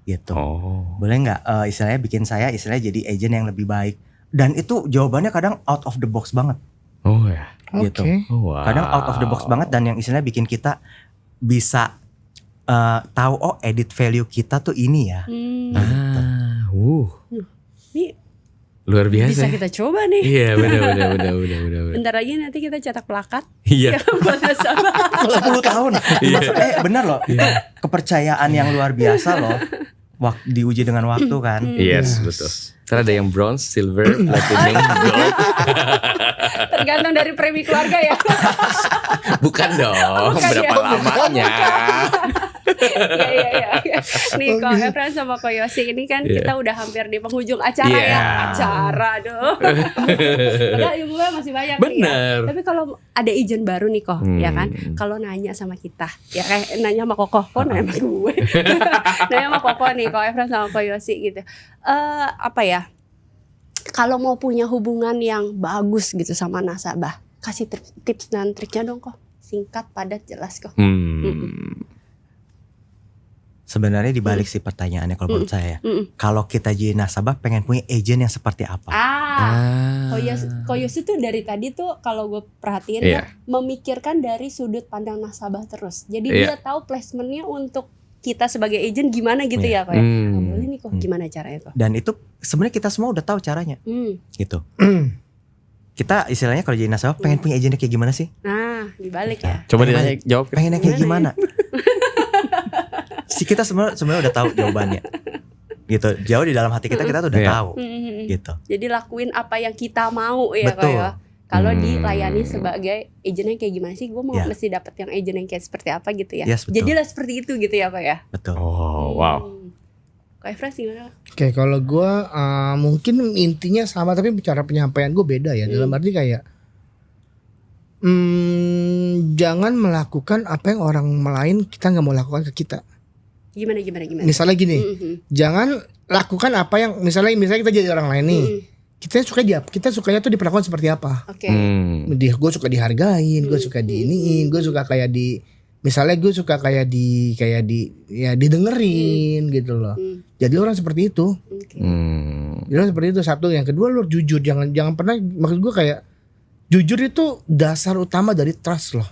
gitu. Boleh nggak istilahnya bikin saya istilahnya jadi agent yang lebih baik. Dan itu jawabannya kadang out of the box banget. Oh ya. Gitu. Kadang out of the box banget dan yang istilahnya bikin kita bisa tahu oh edit value kita tuh ini ya. Ini luar biasa. bisa kita coba nih. Iya, benar. Bentar lagi nanti kita cetak plakat. Iya. Buat nasabah. 10 tahun. Benar loh. Kepercayaan yang luar biasa loh. Diuji dengan waktu kan. Yes, betul. Karena ada yang bronze, silver, platinum, gold. Tergantung dari premi keluarga ya. Bukan dong, Bukan berapa ya? lamanya. Iya. Nih Ko Efren sama Ko Yosi ini kan kita udah hampir di penghujung acara ya. Acara dong. Padahal ilmunya masih banyak nih ya. Tapi kalau ada izin baru nih Ko, ya kan. Kalau nanya sama kita, ya kayak nanya sama Koko, kok nanya sama gue. Nanya sama Koko nih, Ko Efren sama Ko Yosi gitu. Apa ya? Kalau mau punya hubungan yang bagus gitu sama nasabah, kasih tips dan triknya dong Ko. Singkat, padat, jelas Ko. Sebenarnya dibalik sih pertanyaannya kalau menurut saya. Kalau kita jadi nasabah pengen punya agent yang seperti apa? Koyos itu dari tadi tuh kalau gue perhatiin ya memikirkan dari sudut pandang nasabah terus. Jadi dia tahu placementnya untuk kita sebagai agent gimana gitu ya Ko ya. Boleh nih Ko, gimana caranya Ko? Dan itu sebenarnya kita semua udah tahu caranya. Gitu. Kita istilahnya kalau jadi nasabah pengen punya agentnya kayak gimana sih? Nah, dibalik ya. Coba jawab. Pengennya kayak gimana? Kita sebenarnya udah tahu jawabannya. Gitu. Jauh di dalam hati kita tuh udah tahu. Gitu. Jadi lakuin apa yang kita mau ya Ko ya. Kalau dilayani sebagai agentnya kayak gimana sih? Gue mau mesti dapat yang agent yang kayak seperti apa gitu ya. Jadilah seperti itu gitu ya Ko ya. Betul. Oh, wow. Ko Efren gimana? Oke, kalau gue mungkin intinya sama tapi cara penyampaian gue beda ya. Dalam arti kayak jangan melakukan apa yang orang lain kita nggak mau lakukan ke kita. Gimana? Misalnya gini, jangan lakukan apa yang misalnya kita jadi orang lain nih. Kita sukanya tuh diperlakukan seperti apa? Oke. Gue suka dihargain, gue suka diiniin, gue suka kayak misalnya gue suka kayak didengerin gitu loh. Jadi orang seperti itu. Jadi orang seperti itu satu. Yang kedua lu jujur, jangan pernah, maksud gue kayak jujur itu dasar utama dari trust loh.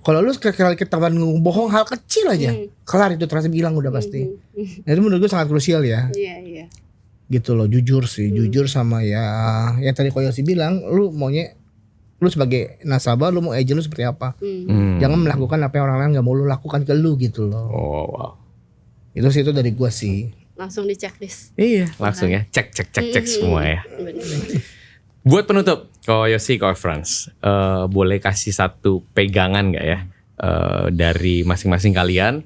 Kalau lu ketahuan bohong hal kecil aja, kelar itu trust hilang udah pasti. Nah, itu menurut gue sangat krusial ya. Iya. Gitu loh, jujur sih, jujur sama ya yang tadi Koyosi bilang, lu sebagai nasabah, lu mau agent lu seperti apa. Jangan melakukan apa yang orang lain gak mau lu lakukan ke lu gitu loh. Oh wow. Itu dari gua sih. Langsung di checklist. Iya, langsung ya. Cek semua ya. Buat penutup, Ko Yosi, Ko Frans, boleh kasih satu pegangan gak ya dari masing-masing kalian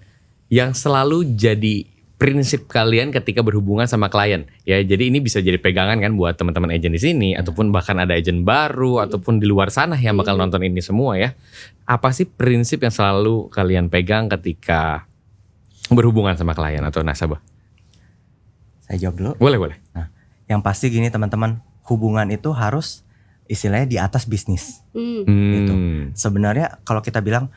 yang selalu jadi prinsip kalian ketika berhubungan sama klien ya. Jadi ini bisa jadi pegangan kan buat teman-teman agent di sini ataupun bahkan ada agent baru ataupun di luar sana yang bakal nonton ini semua ya. Apa sih prinsip yang selalu kalian pegang ketika berhubungan sama klien atau nasabah? Saya jawab dulu. Boleh. Nah, yang pasti gini teman-teman, hubungan itu harus istilahnya di atas bisnis. Gitu. Sebenarnya kalau kita bilang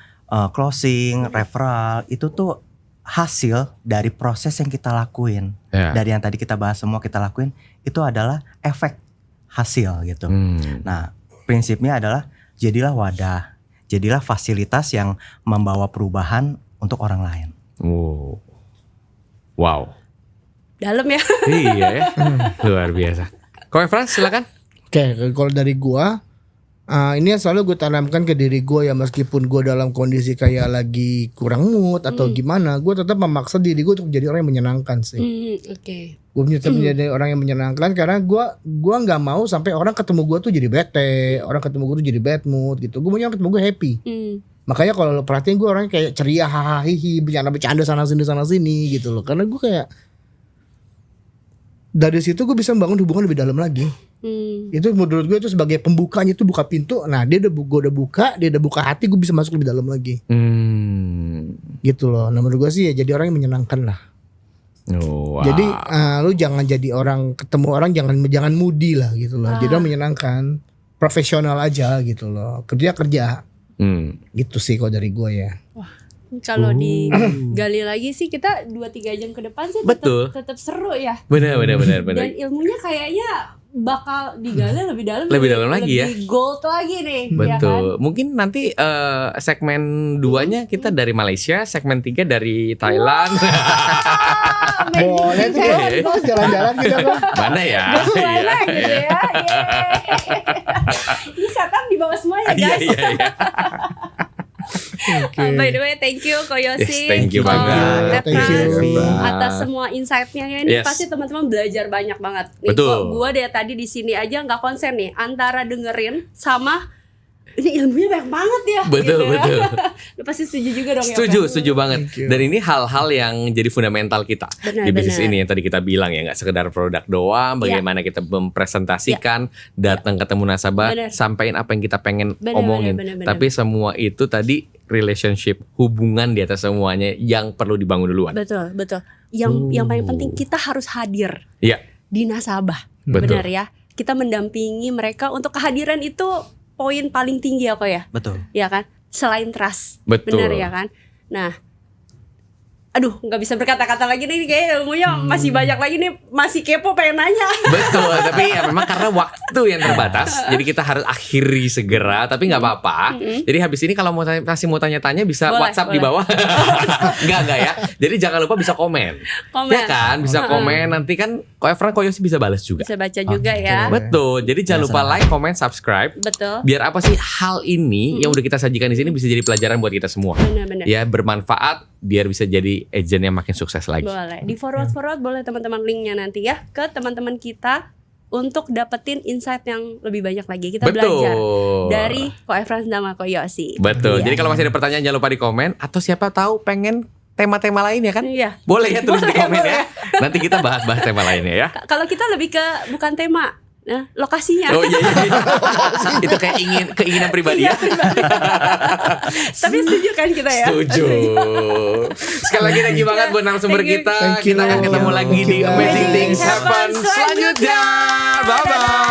closing, referral itu tuh hasil dari proses yang kita lakuin. Dari yang tadi kita bahas semua kita lakuin itu adalah efek hasil gitu. Nah, prinsipnya adalah jadilah wadah, jadilah fasilitas yang membawa perubahan untuk orang lain. Wow. Dalam ya. Iya ya. Luar biasa. Ko Frans silakan. Oke, kalau dari gua ini yang selalu gue tanamkan ke diri gue ya, meskipun gue dalam kondisi kayak lagi kurang mood atau gimana, gue tetap memaksa diri gue untuk menjadi orang yang menyenangkan sih. Gue tetap menjadi orang yang menyenangkan karena gue nggak mau sampai orang ketemu gue tuh jadi bete, orang ketemu gue tuh jadi bad mood gitu. Gue maunya ketemu gue happy. Makanya kalau lo perhatiin gue orangnya kayak ceria, hahaha, bercanda sana sini gitu loh. Karena gue kayak dari situ gue bisa membangun hubungan lebih dalam lagi. Itu menurut gue itu sebagai pembukanya, itu buka pintu. Nah dia udah buka hati, gue bisa masuk lebih dalam lagi. Gitu loh. Nah menurut gue sih ya jadi orang yang menyenangkan lah. Wow. Jadi lu jangan jadi orang, ketemu orang jangan moody lah gitu loh. Jadi orang menyenangkan, profesional aja gitu loh. Kerja. Gitu sih kalau dari gue ya. Kalau digali lagi sih kita 2-3 jam ke depan sih tetap seru ya. Benar. Dan ilmunya kayaknya bakal digali lebih dalam lagi ya. Lebih gold lagi nih. Betul. Ya kan? Mungkin nanti segmen 2-nya kita dari Malaysia, segmen 3 dari Thailand. Boleh tuh Bos, jalan-jalan kita Bos. Mana ya? Mana gitu ya. Ini setan di bawah semua ya guys. Iya. Okay. By the way, thank you Ko Yosi. Yes, thank you banget. Atas semua insight-nya ya. Ini pasti teman-teman belajar banyak banget. Nih, betul. Gue dari tadi di sini aja nggak konsen nih antara dengerin sama ini ilmunya banyak banget ya. Betul. Lu pasti setuju juga dong. Setuju banget. Dan ini hal-hal yang jadi fundamental kita di bisnis ini yang tadi kita bilang ya, nggak sekedar produk doang. Bagaimana kita mempresentasikan, datang ketemu nasabah, sampaikan apa yang kita pengen omongin. Tapi semua itu tadi relationship, hubungan di atas semuanya yang perlu dibangun duluan. Betul. Yang paling penting kita harus hadir di nasabah. Benar ya. Kita mendampingi mereka untuk kehadiran itu poin paling tinggi ya kok ya. Betul. Ya kan? Selain trust. Betul. Benar ya kan? Nah, aduh nggak bisa berkata-kata lagi nih, kayak ilmunya masih banyak lagi nih, masih kepo pengen nanya. Betul, tapi ya memang karena waktu yang terbatas, jadi kita harus akhiri segera, tapi nggak apa-apa. Jadi habis ini kalau masih mau tanya-tanya bisa WhatsApp di bawah. Enggak ya. Jadi jangan lupa bisa komen. Ya kan, bisa komen, nanti kan Ko Efran, Ko Yosi bisa balas juga. Bisa baca juga ya. Betul. Jadi jangan lupa like, comment, subscribe. Betul. Biar apa sih hal ini yang udah kita sajikan di sini bisa jadi pelajaran buat kita semua. Benar. Ya, bermanfaat biar bisa jadi agent yang makin sukses lagi. Boleh. Di forward boleh teman-teman linknya nanti ya ke teman-teman kita untuk dapetin insight yang lebih banyak lagi. Kita belajar dari Ko Efran sama Ko Yosi. Betul. Jadi kalau masih ada pertanyaan jangan lupa di komen, atau siapa tahu pengen tema-tema lain ya kan? Iya. Boleh ya tulis di komen ya. Nanti kita bahas-bahas tema lainnya ya. Kalau kita lebih ke bukan tema, lokasinya. Oh iya. Itu kayak keinginan pribadi ya. Tapi setuju kan kita ya? Setuju. Sekali lagi thank you banget buat narasumber kita. Kita akan ketemu lagi di Amazing Things Happen selanjutnya. Bye bye.